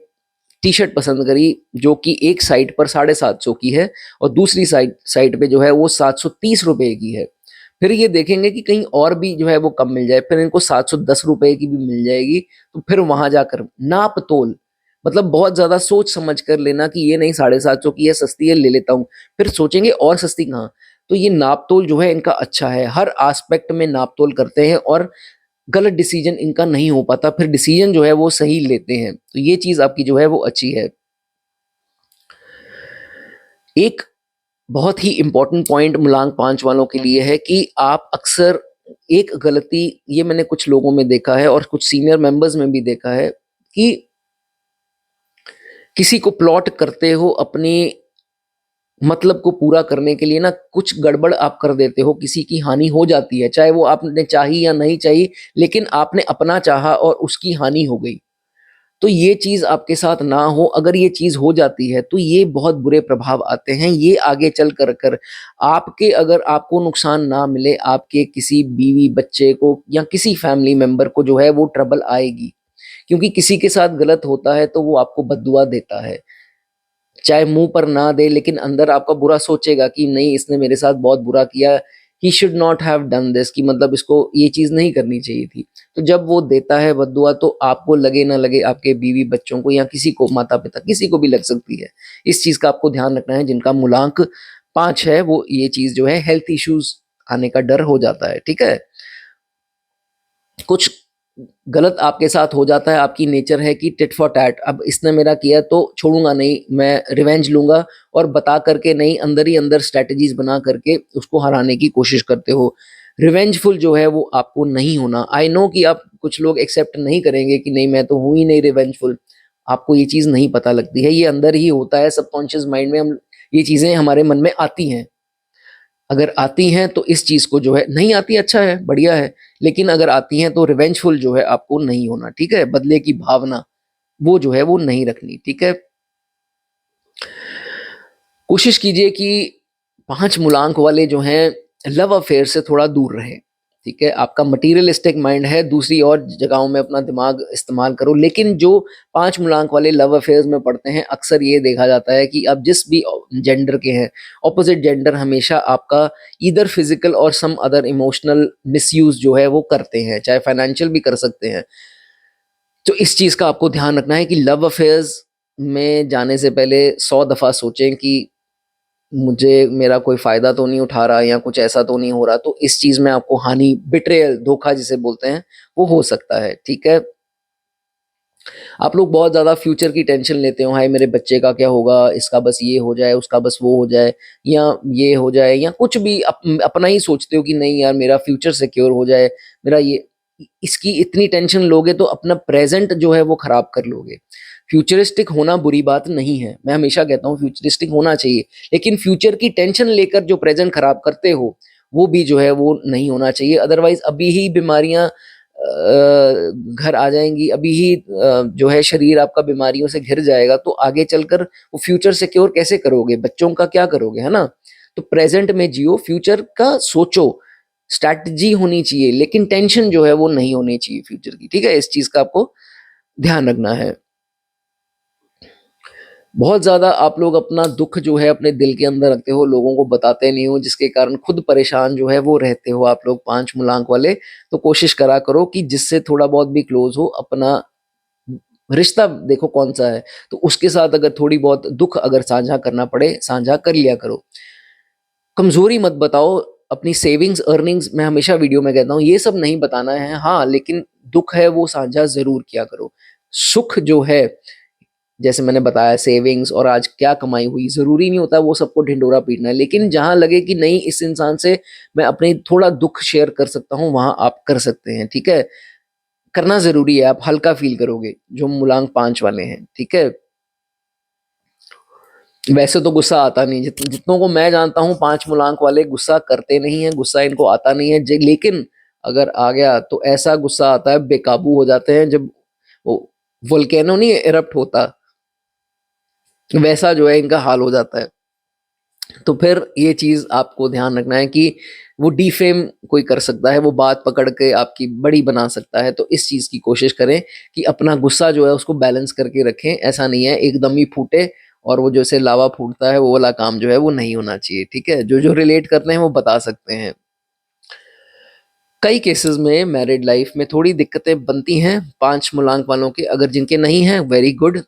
टी-शर्ट पसंद करी जो कि एक साइट पर 750 की है और दूसरी साइट पे जो है वो 730 रुपए की है। फिर ये देखेंगे कि कहीं और भी जो है वो कम मिल जाए, फिर इनको 710 रुपए की भी मिल जाएगी, तो फिर वहाँ जाकर नाप-तोल मतलब बहुत ज़्यादा सोच समझ कर लेना कि ये नहीं 750 की है, सस्ती है, ले लेता हूँ। फिर सोचेंगे और सस्ती कहाँ? तो ये नाप-तोल जो है इनका अच्छा है, हर एस्पेक्ट में नाप-तोल करते हैं और गलत डिसीजन इनका नहीं हो पाता, फिर डिसीजन जो है वो सही लेते हैं। तो ये चीज़ आपकी जो है वो अच्छी है। एक बहुत ही इम्पोर्टेंट पॉइंट मूलांक 5 वालों के लिए है कि आप अक्सर एक गलती ये मैंने कुछ लोगों में देखा है और कुछ सीनियर मेंबर्स में भी देखा है कि किसी को प्लॉट करते हो अपनी मतलब को पूरा करने के लिए ना कुछ गड़बड़ आप कर देते हो, किसी की हानि हो जाती है, चाहे वो आपने चाही या नहीं चाही, लेकिन आपने अपना चाहा और उसकी हानि हो गई। तो ये चीज़ आपके साथ ना हो, अगर ये चीज़ हो जाती है, तो ये बहुत बुरे प्रभाव आते हैं। ये आगे चल कर आपके अगर आपको नुकसान ना मिले, आपके किसी बीवी, बच्चे को या किसी फैमिली मेंबर को जो है वो ट्रबल आएगी। क्योंकि किसी के साथ गलत होता है, तो वो आपको बद्दुआ देता है। चाहे मुँह पर ना दे लेकिन अंदर आपका बुरा सोचेगा कि नहीं इसने मेरे साथ बहुत बुरा किया, he should not have done this कि मतलब इसको ये चीज़ नहीं करनी चाहिए थी। तो जब वो देता है बद्दुआ तो आपको लगे ना लगे आपके बीवी बच्चों को या किसी को माता-पिता किसी को भी लग सकती है। इस चीज़ का आपको ध्यान रखना है जिनका मूलांक 5 है वो ये चीज़ जो है हेल्थ इश्यूज़ आने का डर हो जाता है, ठीक है? कुछ गलत आपके साथ हो जाता है, आपकी नेचर है कि टिट फॉर टैट, अब इसने मेरा किया तो छोड़ूँगा नहीं, मैं रिवेंज लूँगा और बता करके नहीं, अंदर ही अंदर स्ट्रैटेजीज़ बना करके उसको हराने की कोशिश करते हो। रिवेंजफुल जो है वो आपको नहीं होना। आई नो कि आप कुछ लोग एक्सेप्ट नहीं करेंगे कि नहीं मैं तो हूँ ही नहीं रिवेंजफुल, आपको ये चीज़ नहीं पता लगती है, ये अंदर ही होता है सबकॉन्शियस माइंड में हम ये चीज़ें हमारे मन में आती हैं। अगर आती हैं तो इस चीज़ को जो है नहीं आती अच्छा है, बढ़िया है, लेकिन अगर आती हैं तो रिवेंजफुल जो है आपको नहीं होना, ठीक है? बदले की भावना, वो जो है वो नहीं रखनी, ठीक है? कोशिश कीजिए कि 5 मूलांक वाले जो हैं लव अफेयर से थोड़ा दूर रहें, ठीक है? आपका मटीरियलिस्टिक माइंड है, दूसरी और जगहों में अपना दिमाग इस्तेमाल करो, लेकिन जो 5 मूलांक वाले लव अफेयर्स में पड़ते हैं, अक्सर ये देखा जाता है कि आप जिस भी जेंडर के हैं, ऑपोज़िट जेंडर हमेशा आपका ईदर फिज़िकल और सम अदर इमोशनल मिसयूज़ जो है वो करते हैं, चाहे फाइनेंशियल भी कर सकते हैं। तो इस चीज़ का आपको ध्यान रखना है कि लव अफेयर्स में जाने से पहले 100 दफ़ा सोचें कि मुझे मेरा कोई फ़ायदा तो नहीं उठा रहा या कुछ ऐसा तो नहीं हो रहा, तो इस चीज़ में आपको हानि बिट्रेयल धोखा जिसे बोलते हैं, वो हो सकता है, ठीक है? आप लोग बहुत ज़्यादा फ्यूचर की टेंशन लेते हो, हाय मेरे बच्चे का क्या होगा, इसका बस ये हो जाए, उसका बस वो हो जाए या ये हो जाए या कुछ भी अपना ही सोचते हो कि नहीं यार मेरा फ्यूचर सिक्योर हो जाए, मेरा ये इसकी इतनी टेंशन लोगे तो अपना प्रेज़ेंट जो है वो ख़राब कर लोगे। फ्यूचरिस्टिक होना बुरी बात नहीं है, मैं हमेशा कहता हूँ फ्यूचरिस्टिक होना चाहिए, लेकिन फ्यूचर की टेंशन लेकर जो प्रेज़ेंट ख़राब करते हो, वो भी जो है वो नहीं होना चाहिए। अदरवाइज़ अभी ही बीमारियाँ घर आ जाएँगी, अभी ही जो है शरीर आपका बीमारियों से घिर जाएगा, तो आगे चलकर वो फ्यूचर सिक्योर कैसे करोगे? बच्चों का क्या करोगे, है ना? तो प्रेज़ेंट में जियो, फ्यूचर का सोचो, स्ट्रैटेजी होनी चाहिए, लेकिन टेंशन जो है वो नहीं होनी चाहिए फ्यूचर की, ठीक है? इस चीज़ का आपको ध्यान रखना है। बहुत ज़्यादा आप लोग अपना दुःख जो है अपने दिल के अंदर रखते हो, लोगों को बताते नहीं हो, जिसके कारण खुद परेशान जो है वो रहते हो आप लोग 5 मूलांक वाले। तो कोशिश करा करो कि जिससे थोड़ा बहुत भी क्लोज़ हो, अपना रिश्ता देखो कौन सा है, तो उसके साथ अगर थोड़ी बहुत दुख अगर साझा करना पड़े, साझा कर लिया करो। कमजोरी मत बताओ, अपनी सेविंग्स अर्निंग्स मैं हमेशा वीडियो में कहता हूँ ये सब नहीं बताना है, हाँ लेकिन दुख है वो साझा जरूर किया करो। सुख जो है, जैसे मैंने बताया सेविंग्स और आज क्या कमाई हुई, जरूरी नहीं होता वो सबको ढिंडोरा पीटना है, लेकिन जहां लगे कि नहीं इस इंसान से मैं अपने थोड़ा दुख शेयर कर सकता हूँ, वहां आप कर सकते हैं, ठीक है। करना जरूरी है, आप हल्का फील करोगे जो मूलांक 5 वाले हैं, ठीक है। वैसे तो गुस्सा आता नहीं, जितनों को मैं जानता हूँ 5 मूलांक वाले गुस्सा करते नहीं है, गुस्सा इनको आता नहीं है, लेकिन अगर आ गया तो ऐसा गुस्सा आता है, बेकाबू हो जाते हैं, जब वो वोल्केनो नहीं इरप्ट होता वैसा जो है इनका हाल हो जाता है। तो फिर ये चीज आपको ध्यान रखना है कि वो डिफेम कोई कर सकता है, वो बात पकड़ के आपकी बड़ी बना सकता है, तो इस चीज की कोशिश करें कि अपना गुस्सा जो है उसको बैलेंस करके रखें। ऐसा नहीं है एकदम ही फूटे और वो जैसे लावा फूटता है वो वाला काम जो है वो नहीं होना चाहिए, ठीक है। जो जो रिलेट करते हैं वो बता सकते हैं। कई केसेस में मैरिड लाइफ में थोड़ी दिक्कतें बनती हैं 5 मूलांक वालों के, अगर जिनके नहीं हैं वेरी गुड,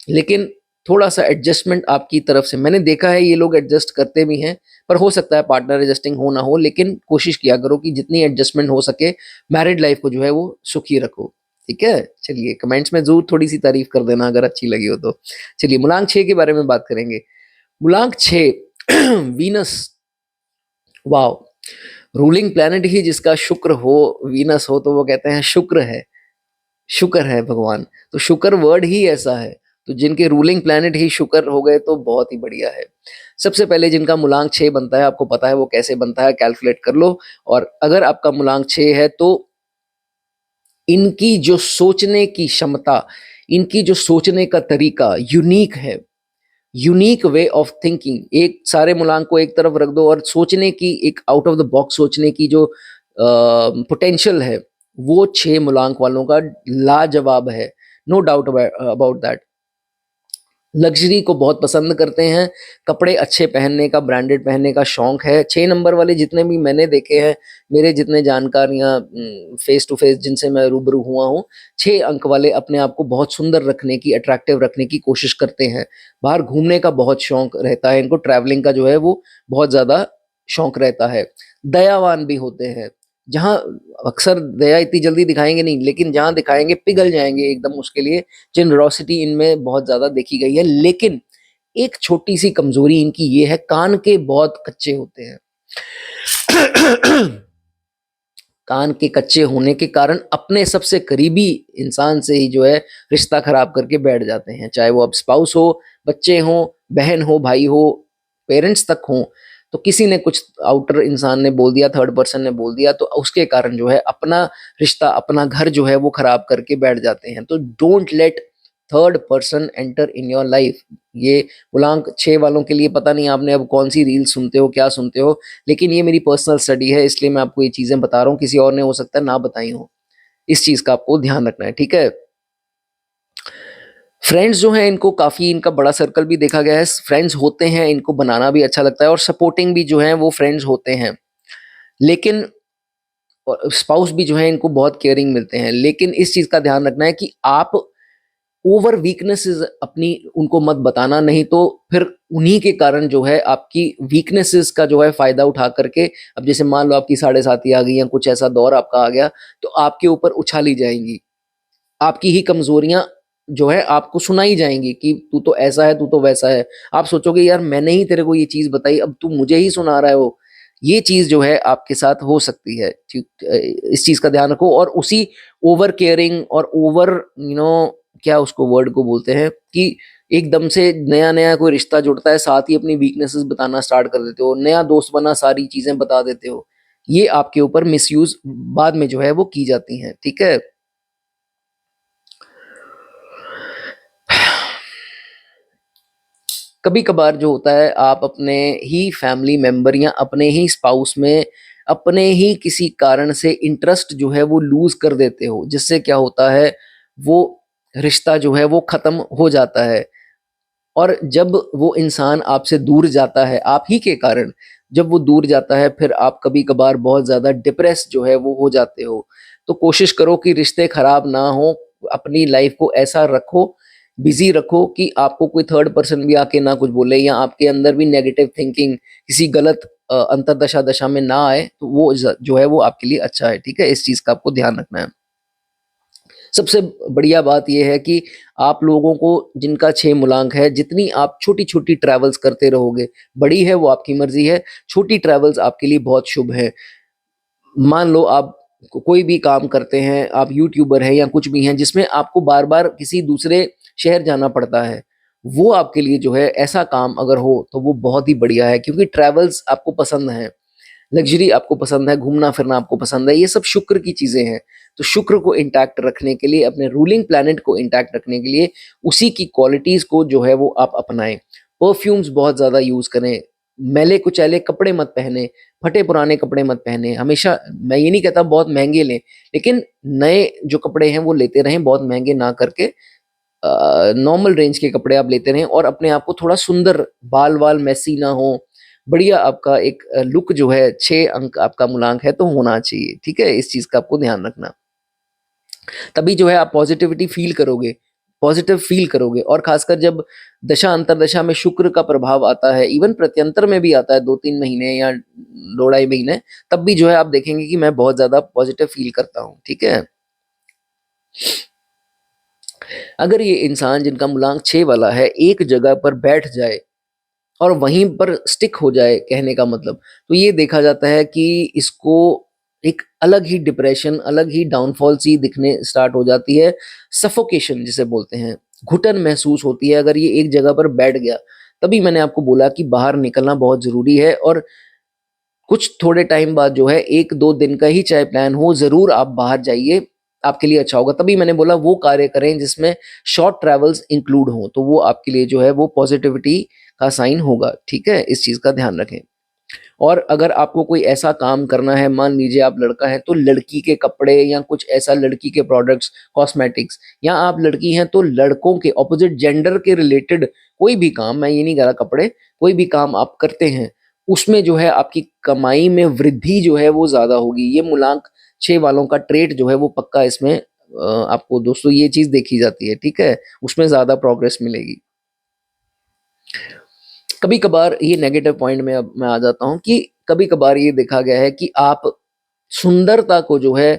लेकिन थोड़ा सा एडजस्टमेंट आपकी तरफ से मैंने देखा है, ये लोग एडजस्ट करते भी हैं, पर हो सकता है पार्टनर एडजस्टिंग हो ना हो, लेकिन कोशिश किया करो कि जितनी एडजस्टमेंट हो सके मैरिड लाइफ को जो है वो सुखी रखो, ठीक है। चलिए कमेंट्स में जरूर थोड़ी सी तारीफ कर देना अगर अच्छी लगी हो तो। चलिए मूलांक 6 के बारे में बात करेंगे। मूलांक 6 वीनस, वाह, रूलिंग प्लैनेट ही जिसका शुक्र हो, वीनस हो, तो वो कहते हैं शुक्र है, शुक्र है भगवान। तो शुक्र वर्ड ही ऐसा है, तो जिनके रूलिंग प्लैनेट ही शुक्र हो गए तो बहुत ही बढ़िया है। सबसे पहले जिनका मूलांक 6 बनता है, आपको पता है वो कैसे बनता है, कैलकुलेट कर लो। और अगर आपका मूलांक 6 है तो इनकी जो सोचने की क्षमता, इनकी जो सोचने का तरीका यूनिक है, यूनिक वे ऑफ थिंकिंग। एक सारे मूलांक को एक तरफ रख दो और सोचने की, एक आउट ऑफ द बॉक्स सोचने की जो पोटेंशियल है, वो 6 मूलांक वालों का लाजवाब है, no doubt about that. Luxury को बहुत पसंद करते हैं, कपड़े अच्छे पहनने का, ब्रांडेड पहनने का शौक है। 6 नंबर वाले जितने भी मैंने देखे हैं, मेरे जितने जानकारियां फेस टू फेस जिनसे मैं रूबरू हुआ हूँ, 6 अंक वाले अपने आप को बहुत सुंदर रखने की, अट्रैक्टिव रखने की कोशिश करते हैं। बाहर घूमने का बहुत शौक रहता है इनको, ट्रैवलिंग का जो है वो बहुत ज्यादा शौक रहता है। दयावान भी होते हैं, जहाँ अक्सर दया इतनी जल्दी दिखाएंगे नहीं, लेकिन जहाँ दिखाएंगे पिघल जाएंगे एकदम उसके लिए। जेनरोसिटी इनमें बहुत ज्यादा देखी गई है, लेकिन एक छोटी सी कमजोरी इनकी ये है, कान के बहुत कच्चे होते हैं। कान के कच्चे होने के कारण अपने सबसे करीबी इंसान से ही जो है रिश्ता खराब करके बैठ जाते हैं, चाहे वो अब स्पाउस हो, बच्चे हो, बहन हो, भाई हो, पेरेंट्स तक हो। तो किसी ने कुछ आउटर इंसान ने बोल दिया, थर्ड पर्सन ने बोल दिया, तो उसके कारण जो है अपना रिश्ता, अपना घर जो है वो खराब करके बैठ जाते हैं। तो don't let third person enter in your life. ये मूलांक 6 वालों के लिए पता नहीं आपने अब कौन सी रील सुनते हो, क्या सुनते हो, लेकिन ये मेरी पर्सनल स्टडी है, इसलिए मैं आपको ये चीजें बता रहा हूँ, किसी और ने हो सकता है ना बताई हो। इस चीज का आपको ध्यान रखना है, ठीक है। फ्रेंड्स जो हैं इनको काफी, इनका बड़ा सर्कल भी देखा गया है, फ्रेंड्स होते हैं, इनको बनाना भी अच्छा लगता है और सपोर्टिंग भी जो है वो फ्रेंड्स होते हैं। लेकिन स्पाउस भी जो है इनको बहुत केयरिंग मिलते हैं, लेकिन इस चीज का ध्यान रखना है कि आप ओवर वीकनेसेस अपनी उनको मत बताना, नहीं तो फिर उन्हीं के कारण जो है आपकी वीकनेसेस का जो है फायदा उठा करके, अब जैसे मान लो आपकी 7.5 आ गई या कुछ ऐसा दौर आपका आ गया, तो आपके ऊपर उछाली जाएंगी, आपकी ही कमजोरियां जो है आपको सुनाई जाएंगी कि तू तो ऐसा है, तू तो वैसा है। आप सोचोगे यार मैंने ही तेरे को ये चीज बताई, अब तू मुझे ही सुना रहा है हो। ये चीज जो है आपके साथ हो सकती है, ठीक। इस चीज का ध्यान रखो। और उसी ओवर केयरिंग और ओवर क्या उसको वर्ड को बोलते हैं कि एकदम से नया नया कोई रिश्ता जुड़ता है, साथ ही अपनी वीकनेसेस बताना स्टार्ट कर देते हो, नया दोस्त बना सारी चीजें बता देते हो, ये आपके ऊपर मिसयूज बाद में जो है वो की जाती हैं, ठीक है। कभी कभार जो होता है, आप अपने ही फैमिली मेंबर या अपने ही स्पाउस में अपने ही किसी कारण से इंटरेस्ट जो है वो लूज कर देते हो, जिससे क्या होता है वो रिश्ता जो है वो खत्म हो जाता है। और जब वो इंसान आपसे दूर जाता है आप ही के कारण, जब वो दूर जाता है, फिर आप कभी कभार बहुत ज्यादा डिप्रेस जो है वो हो जाते हो। तो कोशिश करो कि रिश्ते खराब ना हो, अपनी लाइफ को ऐसा रखो, बिजी रखो कि आपको कोई थर्ड पर्सन भी आके ना कुछ बोले या आपके अंदर भी नेगेटिव थिंकिंग किसी गलत अंतरदशा दशा में ना आए, तो वो जो है वो आपके लिए अच्छा है। ठीक है, इस चीज का आपको ध्यान रखना है। सबसे बढ़िया बात यह है कि आप लोगों को जिनका 6 मूलांक है, जितनी आप छोटी-छोटी ट्रैवल्स करते रहोगे, बड़ी है वो आपकी मर्ज़ी है, छोटी ट्रैवल्स आपके लिए बहुत शुभ है। मान लो आप कोई भी काम करते हैं, आप यूट्यूबर हैं या कुछ भी हैं जिसमें आपको बार-बार किसी दूसरे शहर जाना पड़ता है, वो आपके लिए जो है ऐसा काम अगर हो तो वो बहुत ही बढ़िया है, क्योंकि ट्रैवल्स आपको पसंद हैं। लग्ज़री आपको पसंद है, घूमना-फिरना आपको पसंद है, ये सब शुक्र की चीज़ें हैं। तो शुक्र को इंटैक्ट रखने के लिए, अपने रूलिंग प्लैनेट को इंटैक्ट रखने के लिए उसी की क्वालिटीज़ को जो है वो आप अपनाएँ। परफ्यूम्स बहुत ज़्यादा यूज़ करें, मैले-कुचैले कपड़े मत पहनें, फटे-पुराने कपड़े मत पहनें। हमेशा मैं ये नहीं कहता बहुत महँगे लें, लेकिन नए जो कपड़े हैं वो लेते रहें, बहुत महँगे ना करके नॉर्मल रेंज के कपड़े आप लेते रहें और अपने आप को थोड़ा सुंदर, बाल-वाल मेसी ना हो, बढ़िया आपका एक लुक जो है 6 अंक आपका मूलांक है तो होना चाहिए, ठीक है? इस चीज़ का आपको ध्यान रखना। तभी जो है आप पॉज़िटिविटी फ़ील करोगे, पॉज़िटिव फ़ील करोगे और ख़ासकर जब दशा अंतर्दशा में शुक्र का प्रभाव आता है, इवन प्रत्यंतर में भी आता है 2-3 महीने या 2 ढाई महीने, तब भी जो है आप देखेंगे कि मैं बहुत ज़्यादा पॉज़िटिव फ़ील करता हूँ, ठीक है? अगर ये इंसान जिनका मूलांक 6 वाला है, एक जगह पर बैठ जाए और वहीं पर स्टिक हो जाए, कहने का मतलब, तो ये देखा जाता है कि इसको एक अलग ही डिप्रेशन, अलग ही डाउनफॉल सी दिखने स्टार्ट हो जाती है। सफोकेशन जिसे बोलते हैं, घुटन महसूस होती है अगर ये एक जगह पर बैठ गया। तभी मैंने आपको बोला कि बाहर निकलना बहुत ज़रूरी है और कुछ थोड़े टाइम बाद जो है 1-2 दिन का ही चाहे प्लान हो, ज़रूर आप बाहर जाइए, आपके लिए अच्छा होगा। तभी मैंने बोला वो कार्य करें जिसमें शॉर्ट ट्रैवल्स इंक्लूड हों, तो वो आपके लिए जो है वो पॉज़िटिविटी का साइन होगा, ठीक है? इस चीज़ का ध्यान रखें। और अगर आपको कोई ऐसा काम करना है, मान लीजिए आप लड़का है तो लड़की के कपड़े या कुछ ऐसा लड़की के प्रोडक्ट्स, कॉस्मेटिक्स, या आप लड़की हैं तो लड़कों के ऑपोज़िट जेंडर के रिलेटेड कोई भी काम, मैं ये नहीं कह रहा कपड़े, कोई भी काम आप करते हैं, उसमें जो है आपकी कमाई में वृद्धि जो है वो ज़्यादा होगी। ये मूलांक 6 वालों का ट्रेट जो है वो पक्का इसमें आपको दोस्तों ये चीज़ देखी जाती है, ठीक है? उसमें ज़्यादा प्रोग्रेस मिलेगी। कभी-कभार ये नेगेटिव पॉइंट में अब मैं आ जाता हूँ कि कभी-कभार ये देखा गया है कि आप सुंदरता को जो है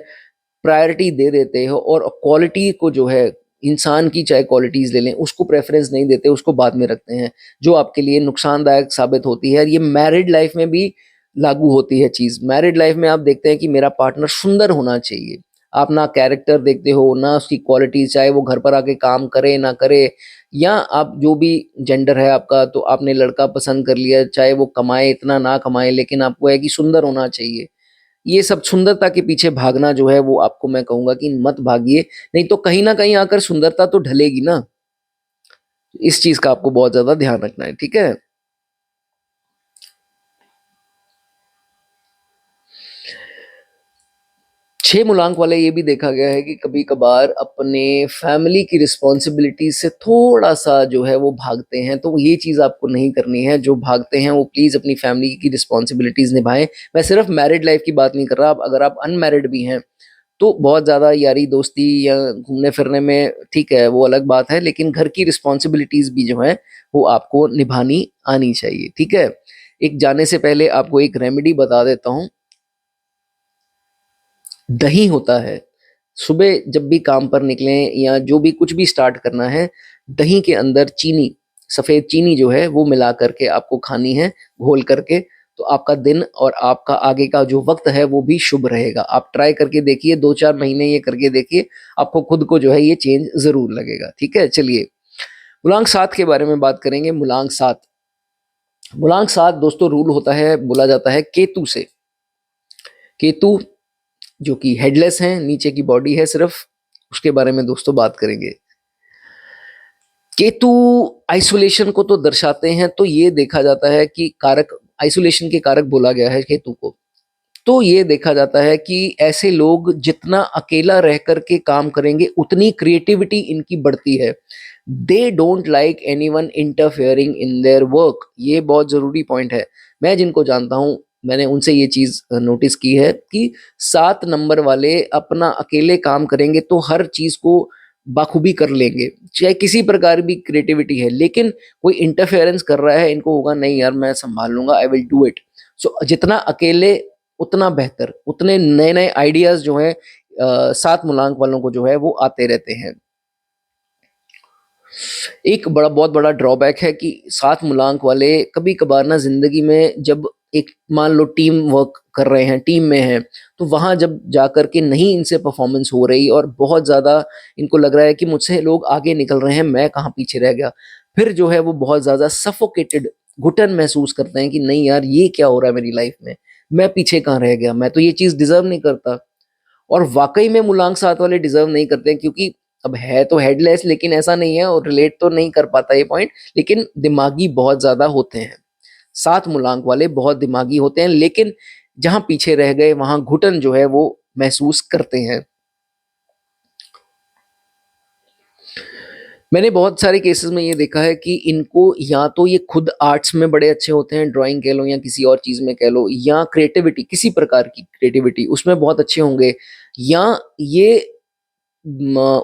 प्रायोरिटी दे देते हो और क्वालिटी को जो है, इंसान की चाहे क्वालिटीज़ ले लें, उसको प्रेफ़रेंस नहीं देते, उसको बाद में रखते हैं, जो आपके लिए नुकसानदायक साबित होती है और ये मैरिड लाइफ़ में भी लागू होती है चीज़। मैरिड लाइफ़ में आप देखते हैं कि मेरा पार्टनर सुंदर होना चाहिए। आप ना कैरेक्टर देखते हो, ना उसकी क्वालिटीज़, चाहे वो घर पर आके काम करे ना करे, या आप जो भी जेंडर है आपका, तो आपने लड़का पसंद कर लिया, चाहे वो कमाए इतना ना कमाए, लेकिन आपको है कि सुंदर होना चाहिए। ये सब सुंदरता के पीछे भागना जो है वो आपको मैं कहूँगा कि मत भागिए, नहीं तो कहीं न कहीं आकर सुंदरता तो ढलेगी ना। इस चीज़ का आपको बहुत ज़्यादा ध्यान रखना है, ठीक है? 6 मूलांक वाले ये भी देखा गया है कि कभी-कभार अपने फैमिली की रिस्पॉन्सिबिलिटीज़ से थोड़ा-सा जो है वो भागते हैं, तो ये चीज़ आपको नहीं करनी है। जो भागते हैं वो प्लीज़ अपनी फैमिली की रिस्पॉन्सिबिलिटीज़ निभाएँ। मैं सिर्फ मैरिड लाइफ़ की बात नहीं कर रहा, अब अगर आप अनमैरिड भी हैं, तो बहुत ज़्यादा यारी-दोस्ती या घूमने-फिरने में ठीक है, वो अलग बात है, लेकिन घर की रिस्पॉन्सिबिलिटीज़ भी जो हैं, वो आपको निभानी आनी चाहिए, ठीक है? एक जाने से पहले आपको एक रेमेडी बता देता हूँ। दही होता है, सुबह जब भी काम पर निकलें या जो भी कुछ भी स्टार्ट करना है, दही के अंदर चीनी, सफ़ेद चीनी जो है वो मिला कर के आपको खानी है, घोल करके, तो आपका दिन और आपका आगे का जो वक़्त है वो भी शुभ रहेगा। आप ट्राई करके देखिए, 2-4 महीने ये करके देखिए, आपको खुद को जो है ये चेंज ज़रूर लगेगा, ठीक है? चलिए, मूलांक 7 के बारे में बात करेंगे, मूलांक 7। मूलांक 7 दोस्तों रूल होता है, बोला जाता है केतु से। केतु जो कि हेडलेस हैं, नीचे की बॉडी है सिर्फ, उसके बारे में दोस्तों बात करेंगे। केतु आइसोलेशन को तो दर्शाते हैं, तो ये देखा जाता है कि कारक, आइसोलेशन के कारक बोला गया है केतु को। तो ये देखा जाता है कि ऐसे लोग जितना अकेला रह कर के काम करेंगे, उतनी क्रिएटिविटी इनकी बढ़ती है। दे don't like anyone interfering in their work, ये बहुत ज़रूरी पॉइंट है। मैं जिनको जानता हूँ, मैंने उनसे ये चीज़ नोटिस की है कि 7 नंबर वाले अपना अकेले काम करेंगे तो हर चीज़ को बाखूबी कर लेंगे, चाहे किसी प्रकार भी क्रिएटिविटी है, लेकिन कोई इंटरफेरेंस कर रहा है, इनको होगा नहीं यार मैं संभाल लूंगा, आई विल डू इट। सो जितना अकेले उतना बेहतर, उतने नए नए आइडियाज जो है सात मूलांक वालों को जो है वो आते रहते हैं। एक बहुत बड़ा ड्रॉबैक है कि सात मूलांक वाले कभी कभार ना जिंदगी में जब एक मान लो टीम वर्क कर रहे हैं, टीम में हैं, तो वहां जब जाकर के नहीं इनसे परफॉर्मेंस हो रही और बहुत ज्यादा इनको लग रहा है कि मुझसे लोग आगे निकल रहे हैं, मैं कहाँ पीछे रह गया, फिर जो है वो बहुत ज्यादा सफोकेटेड, घुटन महसूस करते हैं कि नहीं यार ये क्या हो रहा है मेरी लाइफ में, मैं पीछे कहाँ रह गया, मैं तो ये चीज डिजर्व नहीं करता। और वाकई में मूलांक सात वाले डिजर्व नहीं करते हैं, क्योंकि अब है तो हेडलेस, लेकिन ऐसा नहीं है, और रिलेट तो नहीं कर पाता ये पॉइंट, लेकिन दिमागी बहुत ज्यादा होते हैं। सात मूलांक वाले बहुत दिमागी होते हैं, लेकिन जहां पीछे रह गए वहां घुटन जो है वो महसूस करते हैं। मैंने बहुत सारे केसेस में ये देखा है कि इनको या तो ये खुद आर्ट्स में बड़े अच्छे होते हैं, ड्राइंग कह लो या किसी और चीज में कह लो, या क्रिएटिविटी, किसी प्रकार की क्रिएटिविटी उसमें बहुत अच्छे होंगे, या ये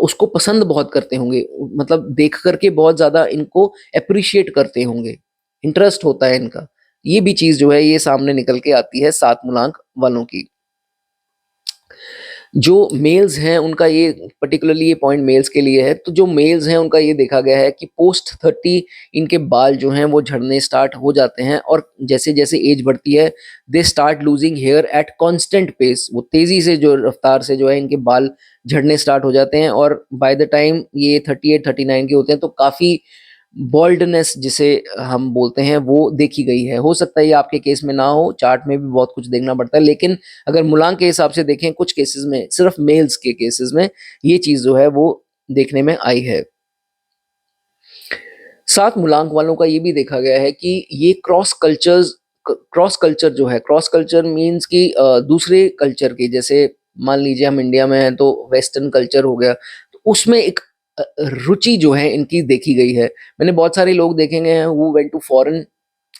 उसको पसंद बहुत करते होंगे, मतलब देख करके बहुत ज्यादा इनको अप्रिशिएट करते होंगे, इंटरेस्ट होता है इनका। ये भी चीज जो है ये सामने निकल के आती है सात मूलांक वालों की। जो मेल्स हैं उनका ये पर्टिकुलरली ये पॉइंट मेल्स के लिए है, तो जो मेल्स हैं उनका ये देखा गया है कि पोस्ट 30 इनके बाल जो हैं वो झड़ने स्टार्ट हो जाते हैं, और जैसे जैसे एज बढ़ती है they start losing hair at constant pace, वो तेजी से जो रफ्तार से जो है इनके बाल झड़ने स्टार्ट हो जाते हैं, और बाय द टाइम ये 38-39 के होते हैं तो काफी बॉल्डनेस जिसे हम बोलते हैं वो देखी गई है। हो सकता है ये आपके केस में ना हो, चार्ट में भी बहुत कुछ देखना पड़ता है, लेकिन अगर मूलांक के हिसाब से देखें कुछ केसेस में, सिर्फ मेल्स के केसेस में ये चीज जो है वो देखने में आई है। सात मूलांक वालों का ये भी देखा गया है कि ये क्रॉस कल्चर जो है, क्रॉस कल्चर मीन्स कि दूसरे कल्चर के, जैसे मान लीजिए हम इंडिया में हैं तो वेस्टर्न कल्चर हो गया, तो उसमें एक रुचि जो है इनकी देखी गई है। मैंने बहुत सारे लोग देखेंगे हैं who went to foreign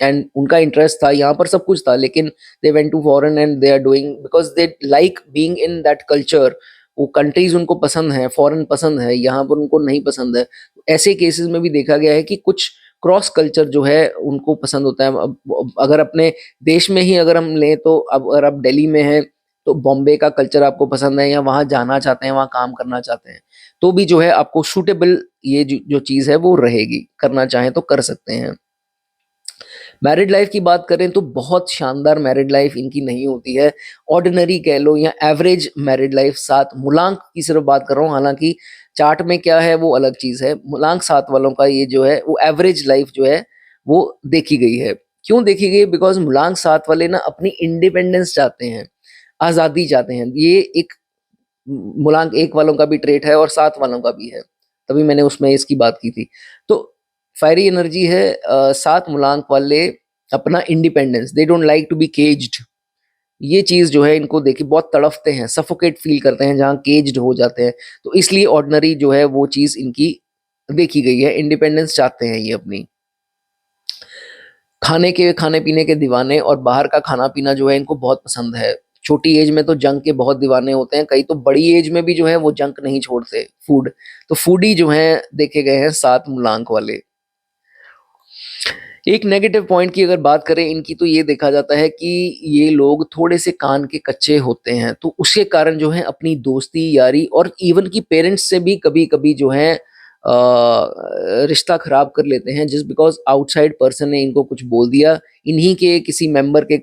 and उनका इंटरेस्ट था, यहाँ पर सब कुछ था, लेकिन they went to foreign and they are doing because they like being in that culture. वो कंट्रीज उनको पसंद है, फॉरेन पसंद है, यहाँ पर उनको नहीं पसंद है। ऐसे केसेस में भी देखा गया है कि कुछ क्रॉस कल्चर जो है उनको पसंद होता है। अब अगर अपने देश में ही अगर हम लें तो अब अगर आप दिल्ली में हैं तो बॉम्बे का कल्चर आपको पसंद है, या वहां जाना चाहते हैं, वहां काम करना चाहते हैं, तो भी जो है आपको सूटेबल ये जो चीज है वो रहेगी, करना चाहें तो कर सकते हैं। मैरिड लाइफ की बात करें तो बहुत शानदार मैरिड लाइफ इनकी नहीं होती है, ऑर्डिनरी कह लो या एवरेज मैरिड लाइफ। सात मूलांक की सिर्फ बात कर रहा हूँ, हालांकि चार्ट में क्या है वो अलग चीज है। मूलांक सात वालों का ये जो है वो एवरेज लाइफ जो है वो देखी गई है। क्यों देखी गई? बिकॉज मूलांक सात वाले ना अपनी इंडिपेंडेंस चाहते हैं, आजादी चाहते हैं। ये एक मूलांक एक वालों का भी ट्रेट है और सात वालों का भी है, तभी मैंने उसमें इसकी बात की थी। तो फायरी एनर्जी है सात मूलांक वाले, अपना independence, they don't like to be caged. ये चीज जो है इनको देखिए बहुत तड़फते हैं, सफोकेट फील करते हैं जहाँ केज्ड हो जाते हैं, तो इसलिए ऑर्डिनरी जो है वो चीज इनकी देखी गई है, इंडिपेंडेंस चाहते हैं ये अपनी। खाने पीने के दीवाने, और बाहर का खाना पीना जो है इनको बहुत पसंद है। छोटी एज में तो जंक के बहुत दीवाने होते हैं, कई तो बड़ी एज में भी जो है वो जंक नहीं छोड़ते, फूड। तो फूडी जो है देखे गए हैं सात मूलांक वाले। एक नेगेटिव पॉइंट की अगर बात करें इनकी, तो ये देखा जाता है कि ये लोग थोड़े से कान के कच्चे होते हैं, तो उसके कारण जो है अपनी दोस्ती यारी और इवन की पेरेंट्स से भी कभी कभी जो है रिश्ता खराब कर लेते हैं, जस्ट बिकॉज आउटसाइड पर्सन ने इनको कुछ बोल दिया, इन्हीं के किसी मेंबर के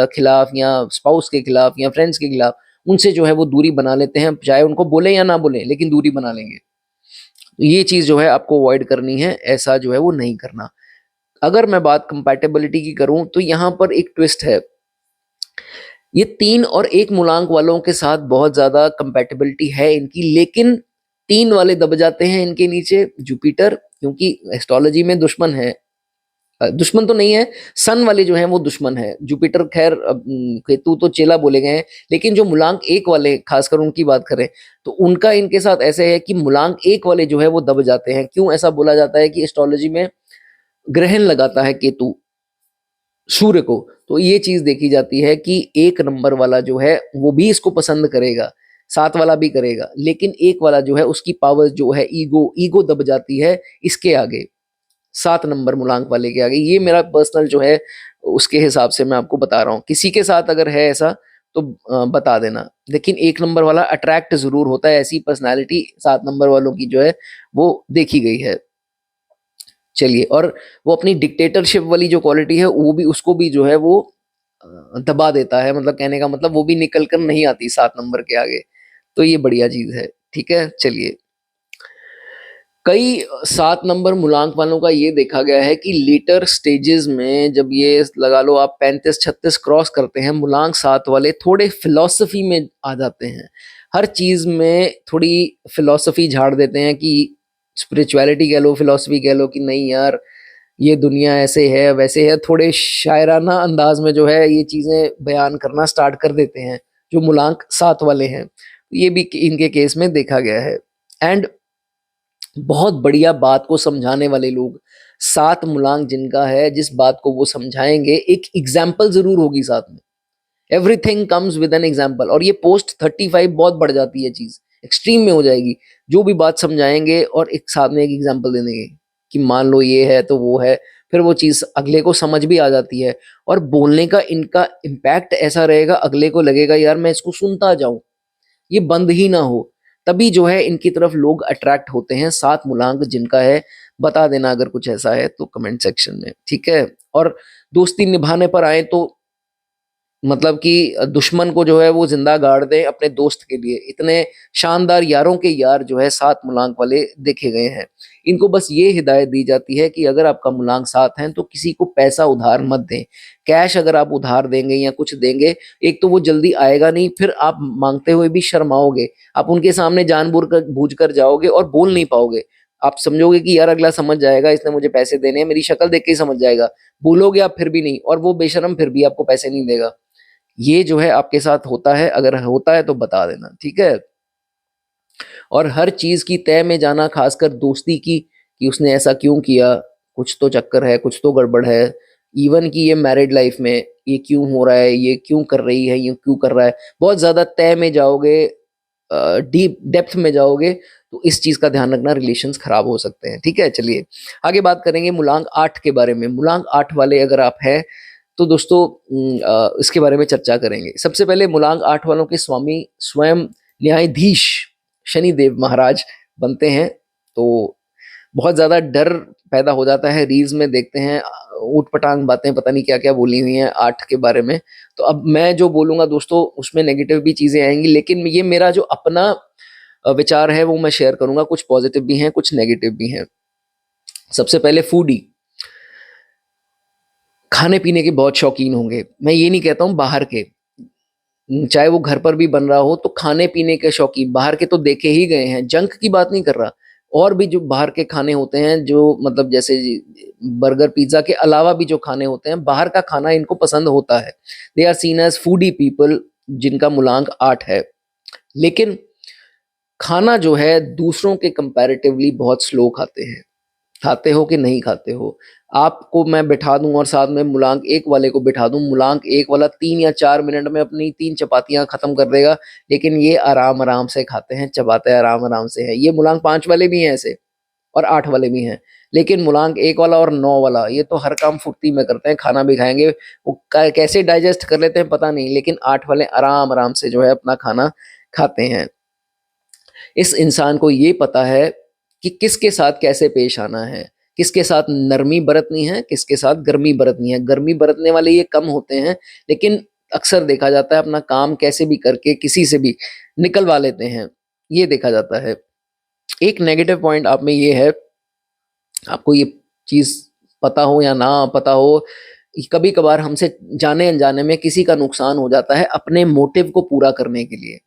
खिलाफ या स्पाउस के खिलाफ या फ्रेंड्स के खिलाफ, उनसे जो है वो दूरी बना लेते हैं, चाहे उनको बोले या ना बोले लेकिन दूरी बना लेंगे। तो ये चीज जो है आपको अवॉइड करनी है, ऐसा जो है वो नहीं करना। अगर मैं बात कंपैटिबिलिटी की करूं तो यहाँ पर एक ट्विस्ट है, ये 3 और 1 मूलांक वालों के साथ बहुत ज्यादा कंपैटिबिलिटी है इनकी, लेकिन 3 वाले दब जाते हैं इनके नीचे जुपिटर, क्योंकि एस्ट्रोलॉजी में दुश्मन है, दुश्मन तो नहीं है, सन वाले जो हैं वो दुश्मन है, जुपिटर खैर केतु तो चेला बोले गए हैं, लेकिन जो मूलांक 1 वाले खासकर उनकी बात करें तो उनका इनके साथ ऐसे है कि मूलांक 1 वाले जो है वो दब जाते हैं। क्यों ऐसा बोला जाता है कि एस्ट्रोलॉजी में ग्रहण लगाता है केतु सूर्य को, तो ये चीज देखी जाती है कि 1 नंबर वाला जो है वो भी इसको पसंद करेगा। सात वाला भी करेगा, लेकिन एक वाला जो है उसकी पावर जो है ईगो दब जाती है इसके आगे, 7 नंबर मूलांक वाले के आगे। ये मेरा पर्सनल जो है उसके हिसाब से मैं आपको बता रहा हूँ। किसी के साथ अगर है ऐसा तो बता देना। लेकिन 1 नंबर वाला अट्रैक्ट ज़रूर होता है, ऐसी पर्सनैलिटी 7 नंबर वालों की जो है वो देखी गई है। चलिए, और वो अपनी डिक्टेटरशिप वाली जो क्वालिटी है वो भी, उसको भी जो है वो दबा देता है, मतलब कहने का मतलब वो भी निकल कर नहीं आती 7 नंबर के आगे। तो ये बढ़िया चीज़ है, ठीक है। चलिए, कई 7 नंबर मूलांक वालों का ये देखा गया है कि लेटर स्टेजेस में जब ये लगा लो आप 35-36 क्रॉस करते हैं, मूलांक 7 वाले थोड़े फिलॉसफी में आ जाते हैं। हर चीज़ में थोड़ी फिलॉसफी झाड़ देते हैं कि स्पिरिचुअलिटी कह लो, फिलॉसफी कह लो कि नहीं यार ये दुनिया ऐसे है वैसे है, थोड़े शायराना अंदाज में जो है ये चीज़ें बयान करना स्टार्ट कर देते हैं जो मूलांक 7 वाले हैं। ये भी इनके केस में देखा गया है। एंड बहुत बढ़िया बात को समझाने वाले लोग, 7 मूलांक जिनका है, जिस बात को वो समझाएंगे एक एग्जाम्पल जरूर होगी साथ में। Everything comes with an example. और ये पोस्ट 35 बहुत बढ़ जाती है, चीज एक्सट्रीम में हो जाएगी। जो भी बात समझाएंगे और एक साथ में एक एग्जाम्पल दे देंगे कि मान लो ये है तो वो है, फिर वो चीज अगले को समझ भी आ जाती है। और बोलने का इनका इम्पैक्ट ऐसा रहेगा, अगले को लगेगा यार मैं इसको सुनता जाऊं, ये बंद ही ना हो। तभी जो है इनकी तरफ लोग अट्रैक्ट होते हैं। 7 मूलांक जिनका है, बता देना अगर कुछ ऐसा है तो कमेंट सेक्शन में, ठीक है। और दोस्ती निभाने पर आए तो मतलब कि दुश्मन को जो है वो जिंदा गाड़ दे अपने दोस्त के लिए, इतने शानदार यारों के यार जो है 7 मूलांक वाले देखे गए हैं। इनको बस ये हिदायत दी जाती है कि अगर आपका मूलांक 7 है तो किसी को पैसा उधार मत दें। कैश अगर आप उधार देंगे या कुछ देंगे, एक तो वो जल्दी आएगा नहीं, फिर आप मांगते हुए भी शर्माओगे, आप उनके सामने बूझ कर जाओगे और बोल नहीं पाओगे। आप समझोगे कि यार अगला समझ जाएगा, इसने मुझे पैसे देने हैं, मेरी शक्ल देख के ही समझ जाएगा। बोलोगे आप फिर भी नहीं, और वो बेशरम फिर भी आपको पैसे नहीं देगा। ये जो है आपके साथ होता है, अगर होता है तो बता देना, ठीक है। और हर चीज की तय में जाना, खासकर दोस्ती की, कि उसने ऐसा क्यों किया, कुछ तो चक्कर है, कुछ तो गड़बड़ है। इवन कि ये मैरिड लाइफ में ये क्यों हो रहा है, ये क्यों कर रही है, ये क्यों कर रहा है, बहुत ज्यादा तय में जाओगे, डीप डेप्थ में जाओगे तो इस चीज का ध्यान रखना, रिलेशंस खराब हो सकते हैं, ठीक है। चलिए आगे बात करेंगे मूलांक 8 के बारे में। मूलांक 8 वाले अगर आप हैं तो दोस्तों इसके बारे में चर्चा करेंगे। सबसे पहले मूलांक 8 वालों के स्वामी स्वयं न्यायाधीश शनिदेव महाराज बनते हैं, तो बहुत ज्यादा डर पैदा हो जाता है। रील्स में देखते हैं ऊट पटांग बातें, पता नहीं क्या क्या बोली हुई हैं 8 के बारे में। तो अब मैं जो बोलूंगा दोस्तों उसमें नेगेटिव भी चीजें आएंगी, लेकिन ये मेरा जो अपना विचार है वो मैं शेयर करूंगा। कुछ पॉजिटिव भी हैं, कुछ नेगेटिव भी हैं। सबसे पहले फूडी, खाने पीने के बहुत शौकीन होंगे। मैं ये नहीं कहता हूँ बाहर के, चाहे वो घर पर भी बन रहा हो, तो खाने पीने के शौकीन बाहर के तो देखे ही गए हैं, जंक की बात नहीं कर रहा। और भी जो बाहर के खाने होते हैं, जो मतलब जैसे बर्गर पिज्जा के अलावा भी जो खाने होते हैं, बाहर का खाना इनको पसंद होता है। They are seen as foodie people, जिनका मूलांक 8 है। लेकिन खाना जो है दूसरों के कंपैरेटिवली बहुत स्लो खाते हैं। खाते हो कि नहीं खाते हो? आपको मैं बिठा दूं और साथ में मूलांक 1 वाले को बिठा दूं, मूलांक 1 वाला 3 या 4 मिनट में अपनी 3 चपातियां खत्म कर देगा, लेकिन ये आराम आराम से खाते हैं, चबाते आराम आराम से हैं। ये मूलांक 5 वाले भी हैं ऐसे, और 8 वाले भी हैं। लेकिन मूलांक 1 वाला और 9 वाला ये तो हर काम फुर्ती में करते हैं, खाना भी खाएंगे, वो कैसे डाइजेस्ट कर लेते हैं पता नहीं, लेकिन 8 वाले आराम आराम से जो है अपना खाना खाते हैं। इस इंसान को ये पता है कि किसके साथ कैसे पेश आना है, किसके साथ नरमी बरतनी है, किसके साथ गर्मी बरतनी है। गर्मी बरतने वाले ये कम होते हैं, लेकिन अक्सर देखा जाता है अपना काम कैसे भी करके किसी से भी निकलवा लेते हैं, ये देखा जाता है। एक नेगेटिव पॉइंट आप में ये है, आपको ये चीज पता हो या ना पता हो, कभी कभार हमसे जाने अनजाने में किसी का नुकसान हो जाता है अपने मोटिव को पूरा करने के लिए।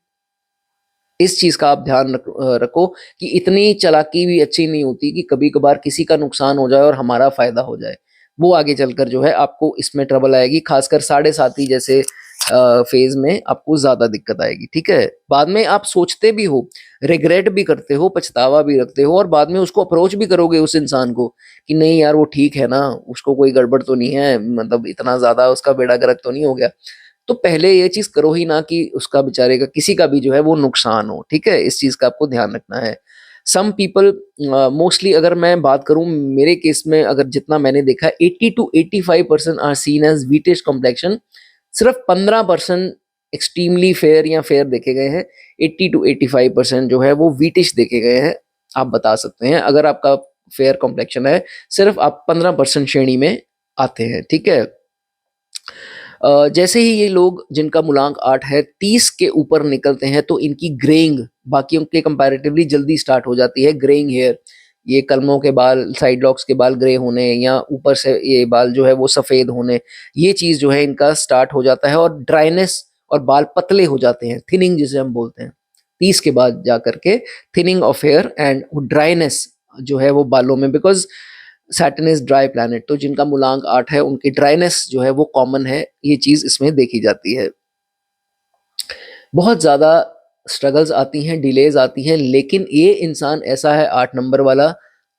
इस चीज का आप ध्यान रखो कि इतनी चालाकी भी अच्छी नहीं होती कि कभी कभार किसी का नुकसान हो जाए और हमारा फायदा हो जाए। वो आगे चलकर जो है आपको इसमें ट्रबल आएगी, खासकर 7.5 जैसे फेज में आपको ज्यादा दिक्कत आएगी, ठीक है। बाद में आप सोचते भी हो, रिग्रेट भी करते हो, पछतावा भी रखते हो, और बाद में उसको अप्रोच भी करोगे उस इंसान को कि नहीं यार वो ठीक है ना, उसको कोई गड़बड़ तो नहीं है, मतलब इतना ज्यादा उसका बेड़ा गर्क तो नहीं हो गया। तो पहले ये चीज़ करो ही ना कि उसका बेचारे का किसी का भी जो है वो नुकसान हो, ठीक है? इस चीज़ का आपको ध्यान रखना है। सम पीपल मोस्टली अगर मैं बात करूँ मेरे केस में अगर जितना मैंने देखा है 80 to 85% are seen as wheatish complexion, सिर्फ 15% एक्सट्रीमली फेयर या फेयर देखे गए हैं। 80 टू 85% जो है वो व्हीटिश देखे गए हैं। आप बता सकते हैं अगर आपका फेयर कॉम्प्लेक्शन है, सिर्फ आप 15% श्रेणी में आते हैं, ठीक है? जैसे ही ये लोग जिनका मूलांक 8 है 30 के ऊपर निकलते हैं तो इनकी ग्रेइंग बाकियों के कंपैरेटिवली जल्दी स्टार्ट हो जाती है। ग्रेइंग हेयर, ये कलमों के बाल, साइड लॉक्स के बाल ग्रे होने या ऊपर से ये बाल जो है वो सफ़ेद होने, ये चीज़ जो है इनका स्टार्ट हो जाता है और ड्राइनेस और बाल पतले हो जाते हैं, थिनिंग जिसे हम बोलते हैं। 30 के बाद जा करके thinning of hair and dryness जो है वो बालों में, because Saturn is dry planet, तो जिनका मूलांक 8 है उनकी ड्राइनेस जो है वो कॉमन है, ये चीज़ इसमें देखी जाती है। बहुत ज़्यादा स्ट्रगल्स आती हैं, डिलेज़ आती हैं, लेकिन ये इंसान ऐसा है 8 नंबर वाला,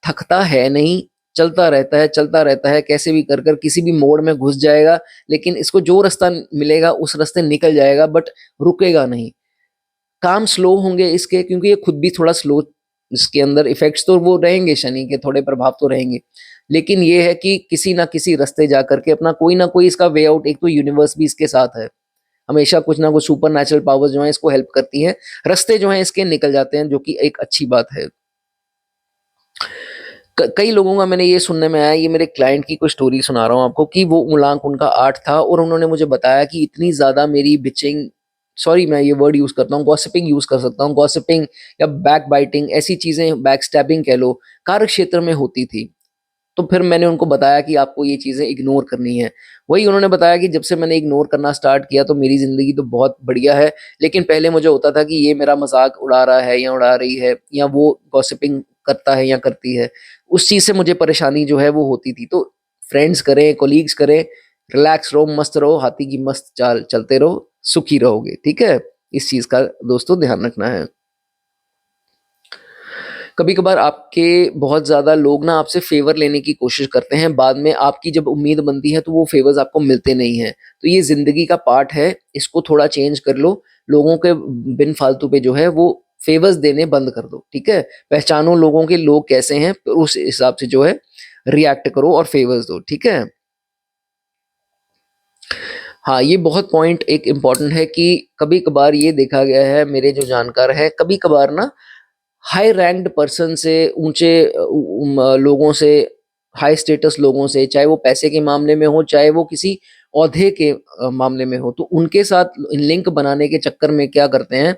थकता है नहीं, चलता रहता है, कैसे भी कर कर किसी भी मोड़ में घुस जाएगा, लेकिन इसको जो रास्ता मिलेगा उस रास्ते निकल जाएगा, बट रुकेगा नहीं। काम स्लो होंगे इसके क्योंकि ये खुद भी थोड़ा स्लो, इसके अंदर इफेक्ट्स तो वो रहेंगे, शनि के थोड़े प्रभाव तो रहेंगे, लेकिन ये है कि किसी ना किसी रास्ते जा करके अपना कोई ना कोई इसका वे आउट, एक तो यूनिवर्स भी इसके साथ है, हमेशा कुछ ना कुछ सुपर नेचुरल पावर्स जो हैं इसको हेल्प करती हैं, रास्ते जो हैं इसके निकल जाते हैं, जो कि एक अच्छी बात है। कई लोगों का मैंने ये सुनने में आया, ये मेरे क्लाइंट की कोई स्टोरी सुना रहा हूँ आपको, कि वो मूलांक उनका 8 था और उन्होंने मुझे बताया कि इतनी ज़्यादा मेरी बिचिंग, सॉरी मैं ये वर्ड यूज़ करता हूँ, गॉसिपिंग यूज़ कर सकता हूँ, गॉसिपिंग या बैक बाइटिंग, ऐसी चीज़ें, बैक स्टैबिंग कह लो, कार्य क्षेत्र में होती थी। तो फिर मैंने उनको बताया कि आपको ये चीज़ें इग्नोर करनी है। वही उन्होंने बताया कि जब से मैंने इग्नोर करना स्टार्ट किया तो मेरी ज़िंदगी तो बहुत बढ़िया है, लेकिन पहले मुझे होता था कि ये मेरा मज़ाक उड़ा रहा है या उड़ा रही है या वो गॉसिपिंग करता है या करती है। उस चीज़ से मुझे परेशानी जो है वो होती थी। तो फ्रेंड्स करें, कलीग्स करें, रिलैक्स रहो, मस्त रहो, हाथी की मस्त चाल चलते रहो, सुखी रहोगे, ठीक है? इस चीज़ का दोस्तों ध्यान रखना है। कभी-कभार आपके बहुत ज़्यादा लोग ना आपसे फ़ेवर लेने की कोशिश करते हैं, बाद में आपकी जब उम्मीद बनती है तो वो फ़ेवर्स आपको मिलते नहीं हैं। तो ये ज़िंदगी का पार्ट है, इसको थोड़ा चेंज कर लो, लोगों के बिन फालतू पे जो है वो फ़ेवर्स देने बंद कर दो, ठीक है? पहचानो लोगों के लोग कैसे हैं, फिर उस हिसाब से जो है रिएक्ट करो और फ़ेवर्स दो, ठीक है? हाँ, ये बहुत पॉइंट एक इम्पोर्टेंट है कि कभी-कभार ये देखा गया है, मेरे जो जानकार हैं, कभी-कभार ना हाई रैंक्ड पर्सन से, ऊँचे लोगों से, हाई स्टेटस लोगों से, चाहे वो पैसे के मामले में हो, चाहे वो किसी ओहदे के मामले में हो, तो उनके साथ लिंक बनाने के चक्कर में क्या करते हैं,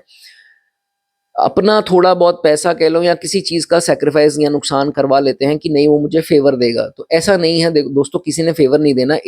अपना थोड़ा बहुत पैसा कह लो या किसी चीज़ का सैक्रिफाइस या नुकसान करवा लेते हैं कि नहीं वो मुझे फ़ेवर देगा। तो ऐसा नहीं है देखो दोस्तों, किसी ने फ़ेवर नहीं देना।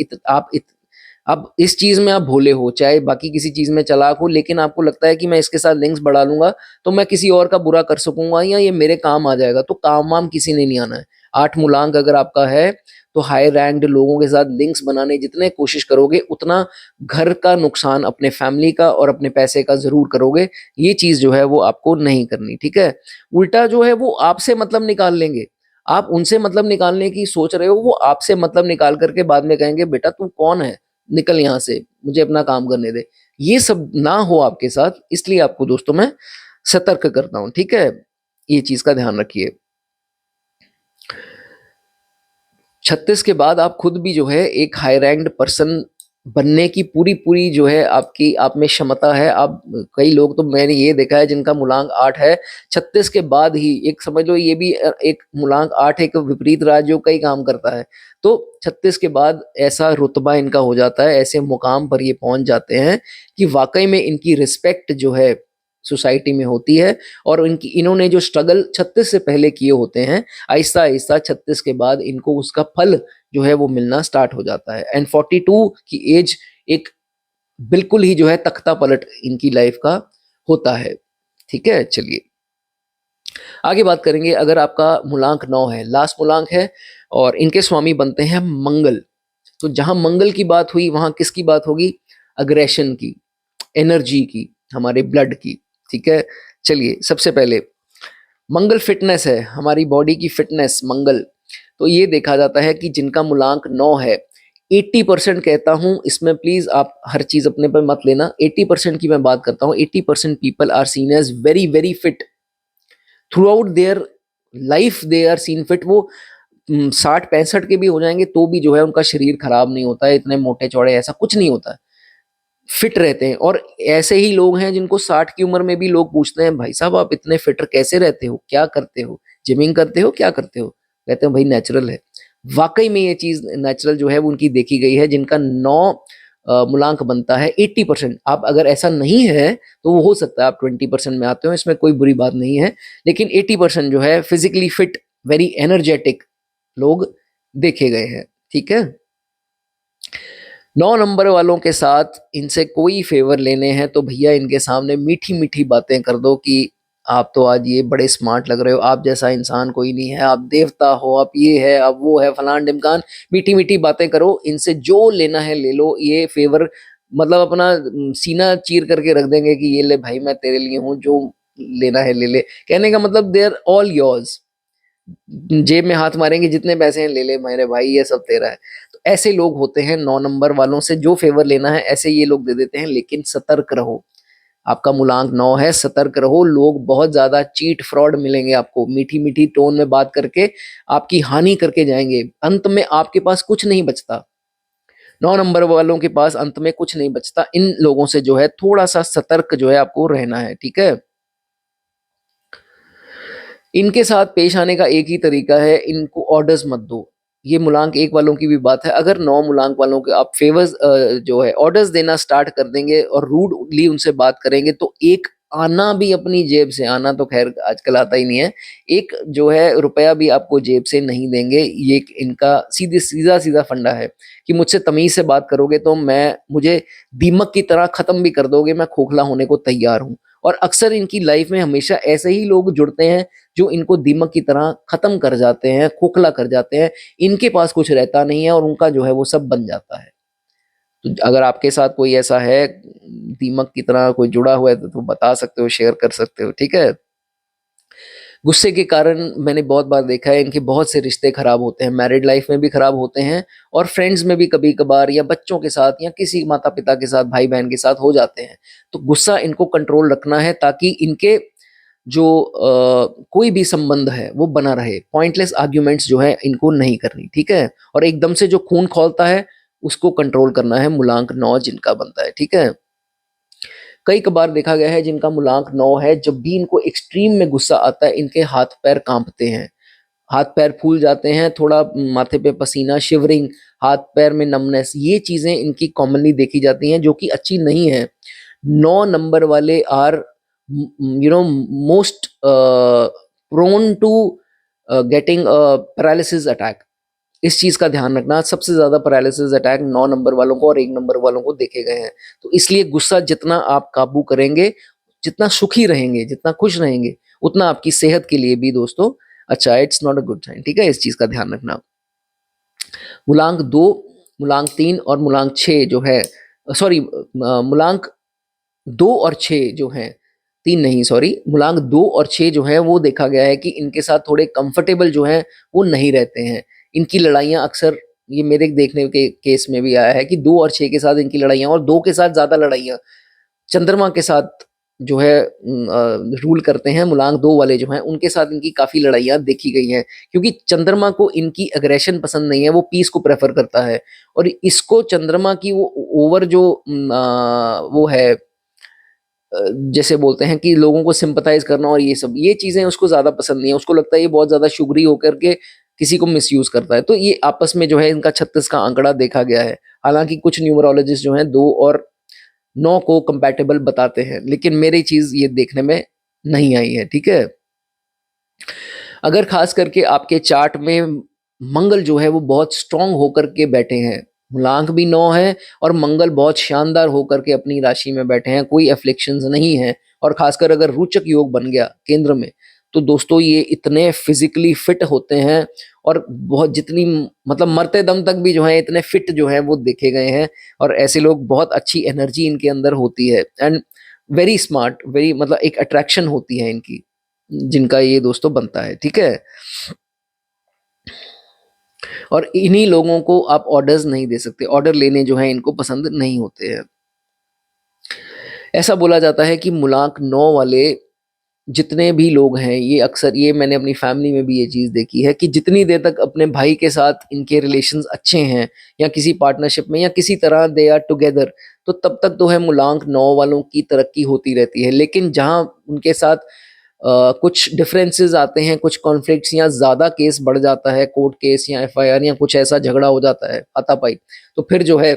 आप इस चीज़ में आप भोले हो, चाहे बाकी किसी चीज़ में चालाक हो, लेकिन आपको लगता है कि मैं इसके साथ लिंक्स बढ़ा लूँगा, तो मैं किसी और का बुरा कर सकूँगा या ये मेरे काम आ जाएगा, तो काम-वाम किसी ने नहीं आना है। 8 मूलांक अगर आपका है, तो हाई रैंक्ड लोगों के साथ लिंक्स बनाने जितने कोशिश करोगे, उतना घर का नुकसान अपने फैमिली का और अपने पैसे का ज़रूर करोगे। ये चीज़ जो है वो आपको नहीं करनी, ठीक है? उल्टा जो है वो आपसे मतलब निकाल लेंगे। आप उनसे मतलब निकालने की सोच रहे हो, वो आपसे मतलब निकाल कर के बाद में कहेंगे, "बेटा तू कौन है? निकल यहाँ से, मुझे अपना काम करने दे।" ये सब ना हो आपके साथ, इसलिए आपको दोस्तों मैं सतर्क करता हूँ, ठीक है? ये चीज़ का ध्यान रखिए। 36 के बाद आप खुद भी जो है एक हाई रैंक्ड पर्सन बनने की पूरी-पूरी जो है आपकी आप में क्षमता है। आप कई लोग तो मैंने ये देखा है जिनका मूलांक 8 है, 36 के बाद ही एक समझ लो ये भी एक मूलांक 8 एक विपरीत राज्यों का ही काम करता है। तो 36 के बाद ऐसा रुतबा इनका हो जाता है, ऐसे मुकाम पर ये पहुँच जाते हैं कि वाक़ई में इनकी रिस्पेक्ट जो है सोसाइटी में होती है और इन्होंने जो स्ट्रगल 36 से पहले किए होते हैं, आहिस्ता-आहिस्ता 36 के बाद इनको उसका फल जो है वो मिलना स्टार्ट हो जाता है एंड 42 की एज एक बिल्कुल ही जो है तख्ता पलट इनकी लाइफ का होता है। ठीक है? चलिए, आगे बात करेंगे। अगर आपका मूलांक 9 है, लास्ट मूलांक है और इनके स्वामी बनते हैं मंगल। तो जहाँ मंगल की बात हुई, वहाँ किसकी बात होगी? अग्रेशन की, एनर्जी की, हमारे ब्लड की। ठीक है? चलिए, सबसे पहले मंगल फिटनेस है, हमारी बॉडी की फिटनेस मंगल। तो ये देखा जाता है कि जिनका मूलांक 9 है, 80% कहता हूँ, इसमें प्लीज आप हर चीज अपने पर मत लेना, 80% की मैं बात करता हूँ। 80% people are seen as very very fit throughout their life, they are seen fit. वो 60-65 के भी हो जाएंगे तो भी जो है उनका शरीर खराब नहीं होता है, इतने मोटे चौड़े ऐसा कुछ नहीं होता है, फिट रहते हैं। और ऐसे ही लोग हैं जिनको 60 की उम्र में भी लोग पूछते हैं, भाई साहब आप इतने फिट कैसे रहते हो, क्या करते हो, जिमिंग करते हो, क्या करते हो? कहते हैं भाई नेचुरल है। वाकई में ये चीज नेचुरल जो है वो उनकी देखी गई है, जिनका 9 मूलांक बनता है 80%। आप अगर ऐसा नहीं है तो वो हो सकता है आप 20% में आते हो, इसमें कोई बुरी बात नहीं है, लेकिन 80% जो है फिजिकली फिट, वेरी एनर्जेटिक लोग देखे गए हैं। ठीक है, 9 नंबर वालों के साथ इनसे कोई फेवर लेने हैं तो भैया इनके सामने मीठी मीठी बातें कर दो कि आप तो आज ये बड़े स्मार्ट लग रहे हो, आप जैसा इंसान कोई नहीं है, आप देवता हो, आप ये है, आप वो है, फलान ढिमकान। मीठी मीठी बातें करो, इनसे जो लेना है ले लो, ये फेवर मतलब अपना सीना चीर करके रख देंगे कि ये ले भाई मैं तेरे लिए हूँ, जो लेना है ले ले। कहने का मतलब दे आर ऑल योर्स, जेब में हाथ मारेंगे, जितने पैसे हैं ले ले मेरे भाई, ये सब तेरा है। तो ऐसे लोग होते हैं 9 नंबर वालों से, जो फेवर लेना है ऐसे ये लोग दे देते हैं। लेकिन सतर्क रहो, आपका मूलांक 9 है, सतर्क रहो, लोग बहुत ज्यादा चीट फ्रॉड मिलेंगे आपको, मीठी मीठी टोन में बात करके आपकी हानि करके जाएंगे, अंत में आपके पास कुछ नहीं बचता। 9 नंबर वालों के पास अंत में कुछ नहीं बचता। इन लोगों से जो है थोड़ा सा सतर्क जो है आपको रहना है। ठीक है, इनके साथ पेश आने का एक ही तरीका है, इनको ऑर्डर्स मत दो। ये मूलांक 1 वालों की भी बात है, अगर 9 मूलांक वालों के आप फेवर्स जो है ऑर्डर्स देना स्टार्ट कर देंगे और रूडली उनसे बात करेंगे तो एक आना भी अपनी जेब से, आना तो खैर आजकल आता ही नहीं है, एक जो है रुपया भी आपको जेब से नहीं देंगे। ये इनका सीधे सीधा सीधा फंडा है कि मुझसे तमीज से बात करोगे तो मैं मुझे दीमक की तरह खत्म भी कर दोगे, मैं खोखला होने को तैयार हूँ। और अक्सर इनकी लाइफ में हमेशा ऐसे ही लोग जुड़ते हैं जो इनको दीमक की तरह खत्म कर जाते हैं, खोखला कर जाते हैं। इनके पास कुछ रहता नहीं है और उनका जो है वो सब बन जाता है। तो अगर आपके साथ कोई ऐसा है दीमक की तरह कोई जुड़ा हुआ है तो बता सकते हो, शेयर कर सकते हो। ठीक है, गुस्से के कारण मैंने बहुत बार देखा है इनके बहुत से रिश्ते खराब होते हैं, मैरिड लाइफ में भी खराब होते हैं और फ्रेंड्स में भी कभी कभार, या बच्चों के साथ, या किसी माता पिता के साथ, भाई बहन के साथ हो जाते हैं। तो गुस्सा इनको कंट्रोल रखना है ताकि इनके जो कोई भी संबंध है वो बना रहे। पॉइंटलेस आर्ग्यूमेंट्स जो है इनको नहीं करनी। ठीक है, और एकदम से जो खून खौलता है उसको कंट्रोल करना है, मूलांक 9 जिनका बनता है। ठीक है, कई कबार देखा गया है जिनका मूलांक 9 है, जब भी इनको एक्सट्रीम में गुस्सा आता है इनके हाथ पैर कांपते हैं, हाथ पैर फूल जाते हैं, थोड़ा माथे पे पसीना, शिवरिंग, हाथ पैर में नमनेस, ये चीजें इनकी कॉमनली देखी जाती हैं जो कि अच्छी नहीं है। 9 नंबर वाले are most prone to getting paralysis attack. इस चीज का ध्यान रखना, सबसे ज्यादा पैरालिसिस अटैक 9 नंबर वालों को और 1 नंबर वालों को देखे गए हैं। तो इसलिए गुस्सा जितना आप काबू करेंगे, जितना सुखी रहेंगे, जितना खुश रहेंगे, उतना आपकी सेहत के लिए भी दोस्तों अच्छा है, it's not a good sign. ठीक है, इस चीज का ध्यान रखना। मूलांक 2, मूलांक 3 और मूलांक 6 जो है, सॉरी, मूलांक 2 और 6 जो है, 3 नहीं सॉरी, मूलांक 2 और 6 जो है वो देखा गया है कि इनके साथ थोड़े कंफर्टेबल जो है वो नहीं रहते हैं। इनकी लड़ाइयाँ अक्सर, ये मेरे देखने के केस में भी आया है कि 2 और 6 के साथ इनकी लड़ाइयाँ, और 2 के साथ ज्यादा लड़ाइयाँ चंद्रमा के साथ जो है रूल करते हैं, मूलांक 2 वाले जो हैं उनके साथ इनकी काफी लड़ाइयाँ देखी गई हैं, क्योंकि चंद्रमा को इनकी अग्रेशन पसंद नहीं है, वो पीस को प्रेफर करता है। और इसको चंद्रमा की वो ओवर जो वो है, जैसे बोलते हैं कि लोगों को सिंपथाइज करना और ये सब, ये चीजें उसको ज्यादा पसंद नहीं है। उसको लगता है ये बहुत ज्यादा शुगरी होकर के किसी को मिसयूज करता है। तो ये आपस में जो है इनका 36 का आंकड़ा देखा गया है। हालांकि कुछ न्यूमरोलॉजिस्ट जो हैं 2 और 9 को कंपैटिबल बताते हैं, लेकिन मेरी चीज ये देखने में नहीं आई है। ठीक है, अगर खास करके आपके चार्ट में मंगल जो है वो बहुत स्ट्रांग होकर के बैठे हैं, मूलांक भी 9 है और मंगल बहुत शानदार होकर के अपनी राशि में बैठे हैं, कोई एफ्लिक्शंस नहीं है, और खासकर अगर रोचक योग बन गया केंद्र में, तो दोस्तों ये इतने फिजिकली फिट होते हैं और बहुत, जितनी मतलब मरते दम तक भी जो है इतने फिट जो है वो देखे गए हैं। और ऐसे लोग, बहुत अच्छी एनर्जी इनके अंदर होती है एंड वेरी स्मार्ट, वेरी मतलब एक अट्रैक्शन होती है इनकी, जिनका ये दोस्तों बनता है। ठीक है, और इन्हीं लोगों को आप ऑर्डर्स नहीं दे सकते, ऑर्डर लेने जो है इनको पसंद नहीं होते हैं। ऐसा बोला जाता है कि मूलांक 9 वाले जितने भी लोग हैं, ये अक्सर, ये मैंने अपनी फैमिली में भी ये चीज़ देखी है कि जितनी देर तक अपने भाई के साथ इनके रिलेशंस अच्छे हैं या किसी पार्टनरशिप में या किसी तरह दे आर टुगेदर, तो तब तक तो है मूलांक 9 वालों की तरक्की होती रहती है। लेकिन जहाँ उनके साथ कुछ डिफरेंसेस आते हैं, कुछ कॉन्फ्लिक्ट्स या ज़्यादा केस बढ़ जाता है, कोर्ट केस या एफआईआर या कुछ ऐसा झगड़ा हो जाता है हाथापाई, तो फिर जो है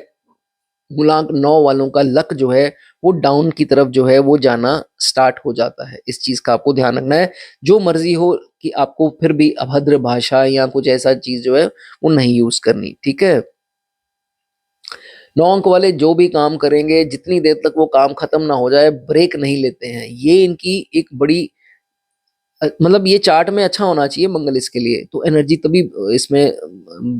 मूलांक 9 वालों का लक जो है वो डाउन की तरफ जो है वो जाना स्टार्ट हो जाता है। इस चीज़ का आपको ध्यान रखना है। जो मर्ज़ी हो कि आपको फिर भी अभद्र भाषा या कुछ ऐसा चीज़ जो है वो नहीं यूज़ करनी, ठीक है? 9 अंक वाले जो भी काम करेंगे, जितनी देर तक वो काम खत्म ना हो जाए, ब्रेक नहीं लेते हैं। ये इनकी एक बड़ी मतलब ये चार्ट में अच्छा होना चाहिए मंगल इसके लिए, तो एनर्जी तभी इसमें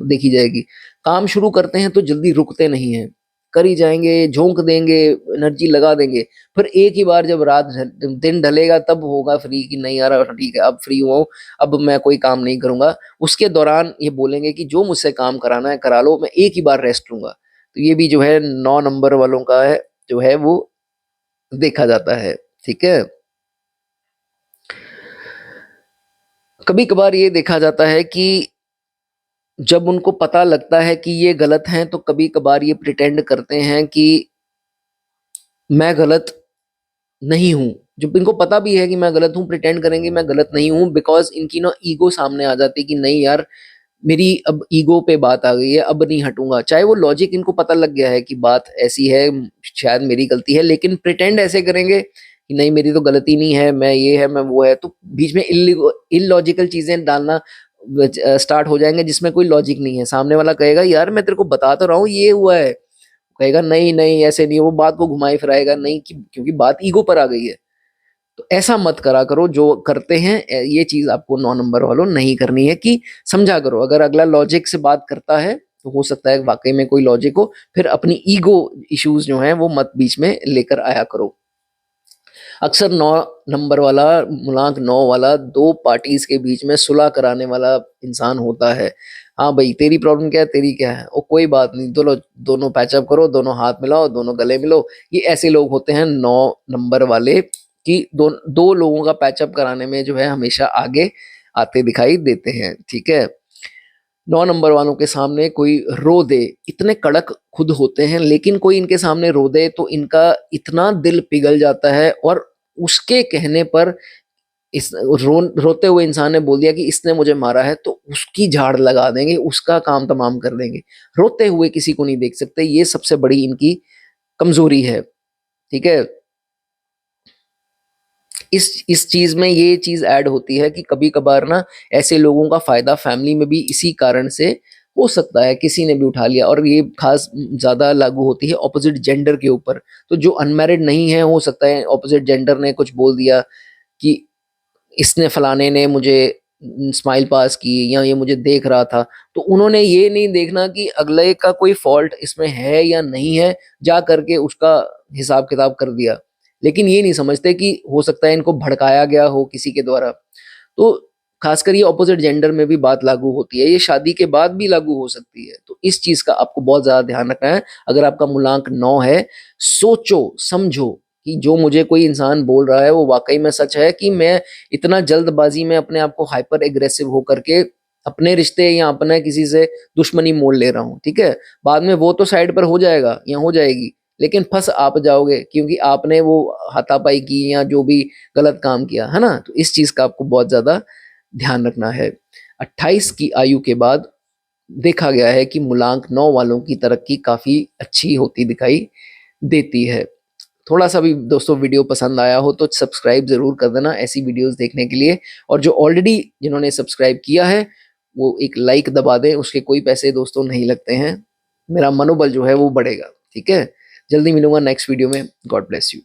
देखी जाएगी। काम शुरू करते हैं तो जल्दी रुकते नहीं हैं, कर ही जाएँगे, झोंक देंगे, एनर्जी लगा देंगे, फिर एक ही बार जब दिन ढलेगा तब होगा फ्री कि नहीं यार ठीक है अब फ्री हुआ हूँ, अब मैं कोई काम नहीं करूँगा। उसके दौरान ये बोलेंगे कि जो मुझसे काम कराना है करा लो, मैं एक ही बार रेस्ट लूँगा। तो ये भी जो है 9 नंबर वालों का है, जो है वो देखा जाता है, ठीक है? कभी-कभार ये देखा जाता है कि जब उनको पता लगता है कि ये गलत हैं, तो कभी-कभार ये प्रिटेंड करते हैं कि मैं गलत नहीं हूँ। जब इनको पता भी है कि मैं गलत हूँ, प्रिटेंड करेंगे मैं गलत नहीं हूँ बिकॉज़ इनकी ना ईगो सामने आ जाती है कि नहीं यार, मेरी अब ईगो पे बात आ गई है, अब नहीं हटूँगा। चाहे वो लॉजिक इनको पता लग गया है कि बात ऐसी है, शायद मेरी गलती है, लेकिन प्रिटेंड ऐसे करेंगे कि नहीं मेरी तो गलती नहीं है, मैं ये है, मैं वो है। तो बीच में इलॉजिकल चीज़ें डालना स्टार्ट हो जाएँगे जिसमें कोई लॉजिक नहीं है। सामने वाला कहेगा यार मैं तेरे को बता तो रहा हूँ ये हुआ है। कहेगा नहीं, नहीं ऐसे नहीं, वो बात को घुमाए-फिराएगा नहीं कि क्योंकि बात ईगो पर आ गई है। तो ऐसा मत करा करो जो करते हैं ये चीज़ आपको 9 नंबर वालों नहीं करनी है कि समझा करो। अगर अगला लॉजिक से बात करता है, तो हो सकता है वाक़ई में कोई लॉजिक हो, फिर अपनी ईगो इश्यूज़ जो हैं वो मत बीच में लेकर आया करो। अक्सर 9 नंबर वाला, मूलांक 9 वाला 2 पार्टीज़ के बीच में सुलह कराने वाला इंसान होता है। हाँ भाई, तेरी प्रॉब्लम क्या है, तेरी क्या है? ओ कोई बात नहीं, दोनों पैच अप करो, दोनों हाथ मिलाओ, दोनों गले मिलो। ये ऐसे लोग होते हैं 9 नंबर वाले कि दो लोगों का पैच अप कराने में जो है हमेशा आगे आते दिखाई देते हैं, ठीक है? 9 नंबर वालों के सामने कोई रो दे, इतने कड़क खुद होते हैं, लेकिन कोई इनके सामने रो दे तो इनका इतना दिल पिघल जाता है और उसके कहने पर इस रोते हुए इंसान ने बोल दिया कि इसने मुझे मारा है, तो उसकी झाड़ लगा देंगे, उसका काम तमाम कर देंगे। रोते हुए किसी को नहीं देख सकते, ये सबसे बड़ी इनकी कमज़ोरी है, ठीक है? इस चीज़ में ये चीज़ ऐड होती है कि कभी-कभार ना ऐसे लोगों का फ़ायदा फैमिली में भी इसी कारण से हो सकता है, किसी ने भी उठा लिया और ये ख़ास ज़्यादा लागू होती है ऑपोज़िट जेंडर के ऊपर। तो जो अनमैरिड नहीं है, हो सकता है ऑपोज़िट जेंडर ने कुछ बोल दिया कि इसने फलाने ने मुझे स्माइल पास की या ये मुझे देख रहा था, तो उन्होंने ये नहीं देखना कि अगले का कोई फ़ॉल्ट इसमें है या नहीं है, जा करके उसका हिसाब-किताब कर दिया। लेकिन ये नहीं समझते कि हो सकता है इनको भड़काया गया हो किसी के द्वारा। तो ख़ासकर ये अपोज़िट जेंडर में भी बात लागू होती है, ये शादी के बाद भी लागू हो सकती है। तो इस चीज़ का आपको बहुत ज़्यादा ध्यान रखना है। अगर आपका मूलांक 9 है, सोचो, समझो कि जो मुझे कोई इंसान बोल रहा है वो वाक़ई में सच है कि मैं इतना जल्दबाज़ी में अपने आप को हाइपर एग्रेसिव होकर के अपने रिश्ते या अपने किसी से दुश्मनी मोल ले रहा हूँ, ठीक है? बाद में वो तो साइड पर हो जाएगा या हो जाएगी, लेकिन फँस आप जाओगे क्योंकि आपने वो हाथापाई की या जो भी गलत काम किया, है ना? तो इस चीज़ का आपको बहुत ज़्यादा ध्यान रखना है। 28 की आयु के बाद देखा गया है कि मूलांक 9 वालों की तरक्की काफ़ी अच्छी होती दिखाई देती है। थोड़ा-सा भी दोस्तों वीडियो पसंद आया हो तो सब्सक्राइब ज़रूर कर देना ऐसी वीडियोज़ देखने के लिए और जो ऑलरेडी जिन्होंने सब्सक्राइब किया है, वो एक लाइक दबा दें, उसके कोई पैसे दोस्तों नहीं लगते हैं। मेरा मनोबल जो है वो बढ़ेगा, ठीक है? जल्दी मिलूँगा नेक्स्ट वीडियो में। God bless you.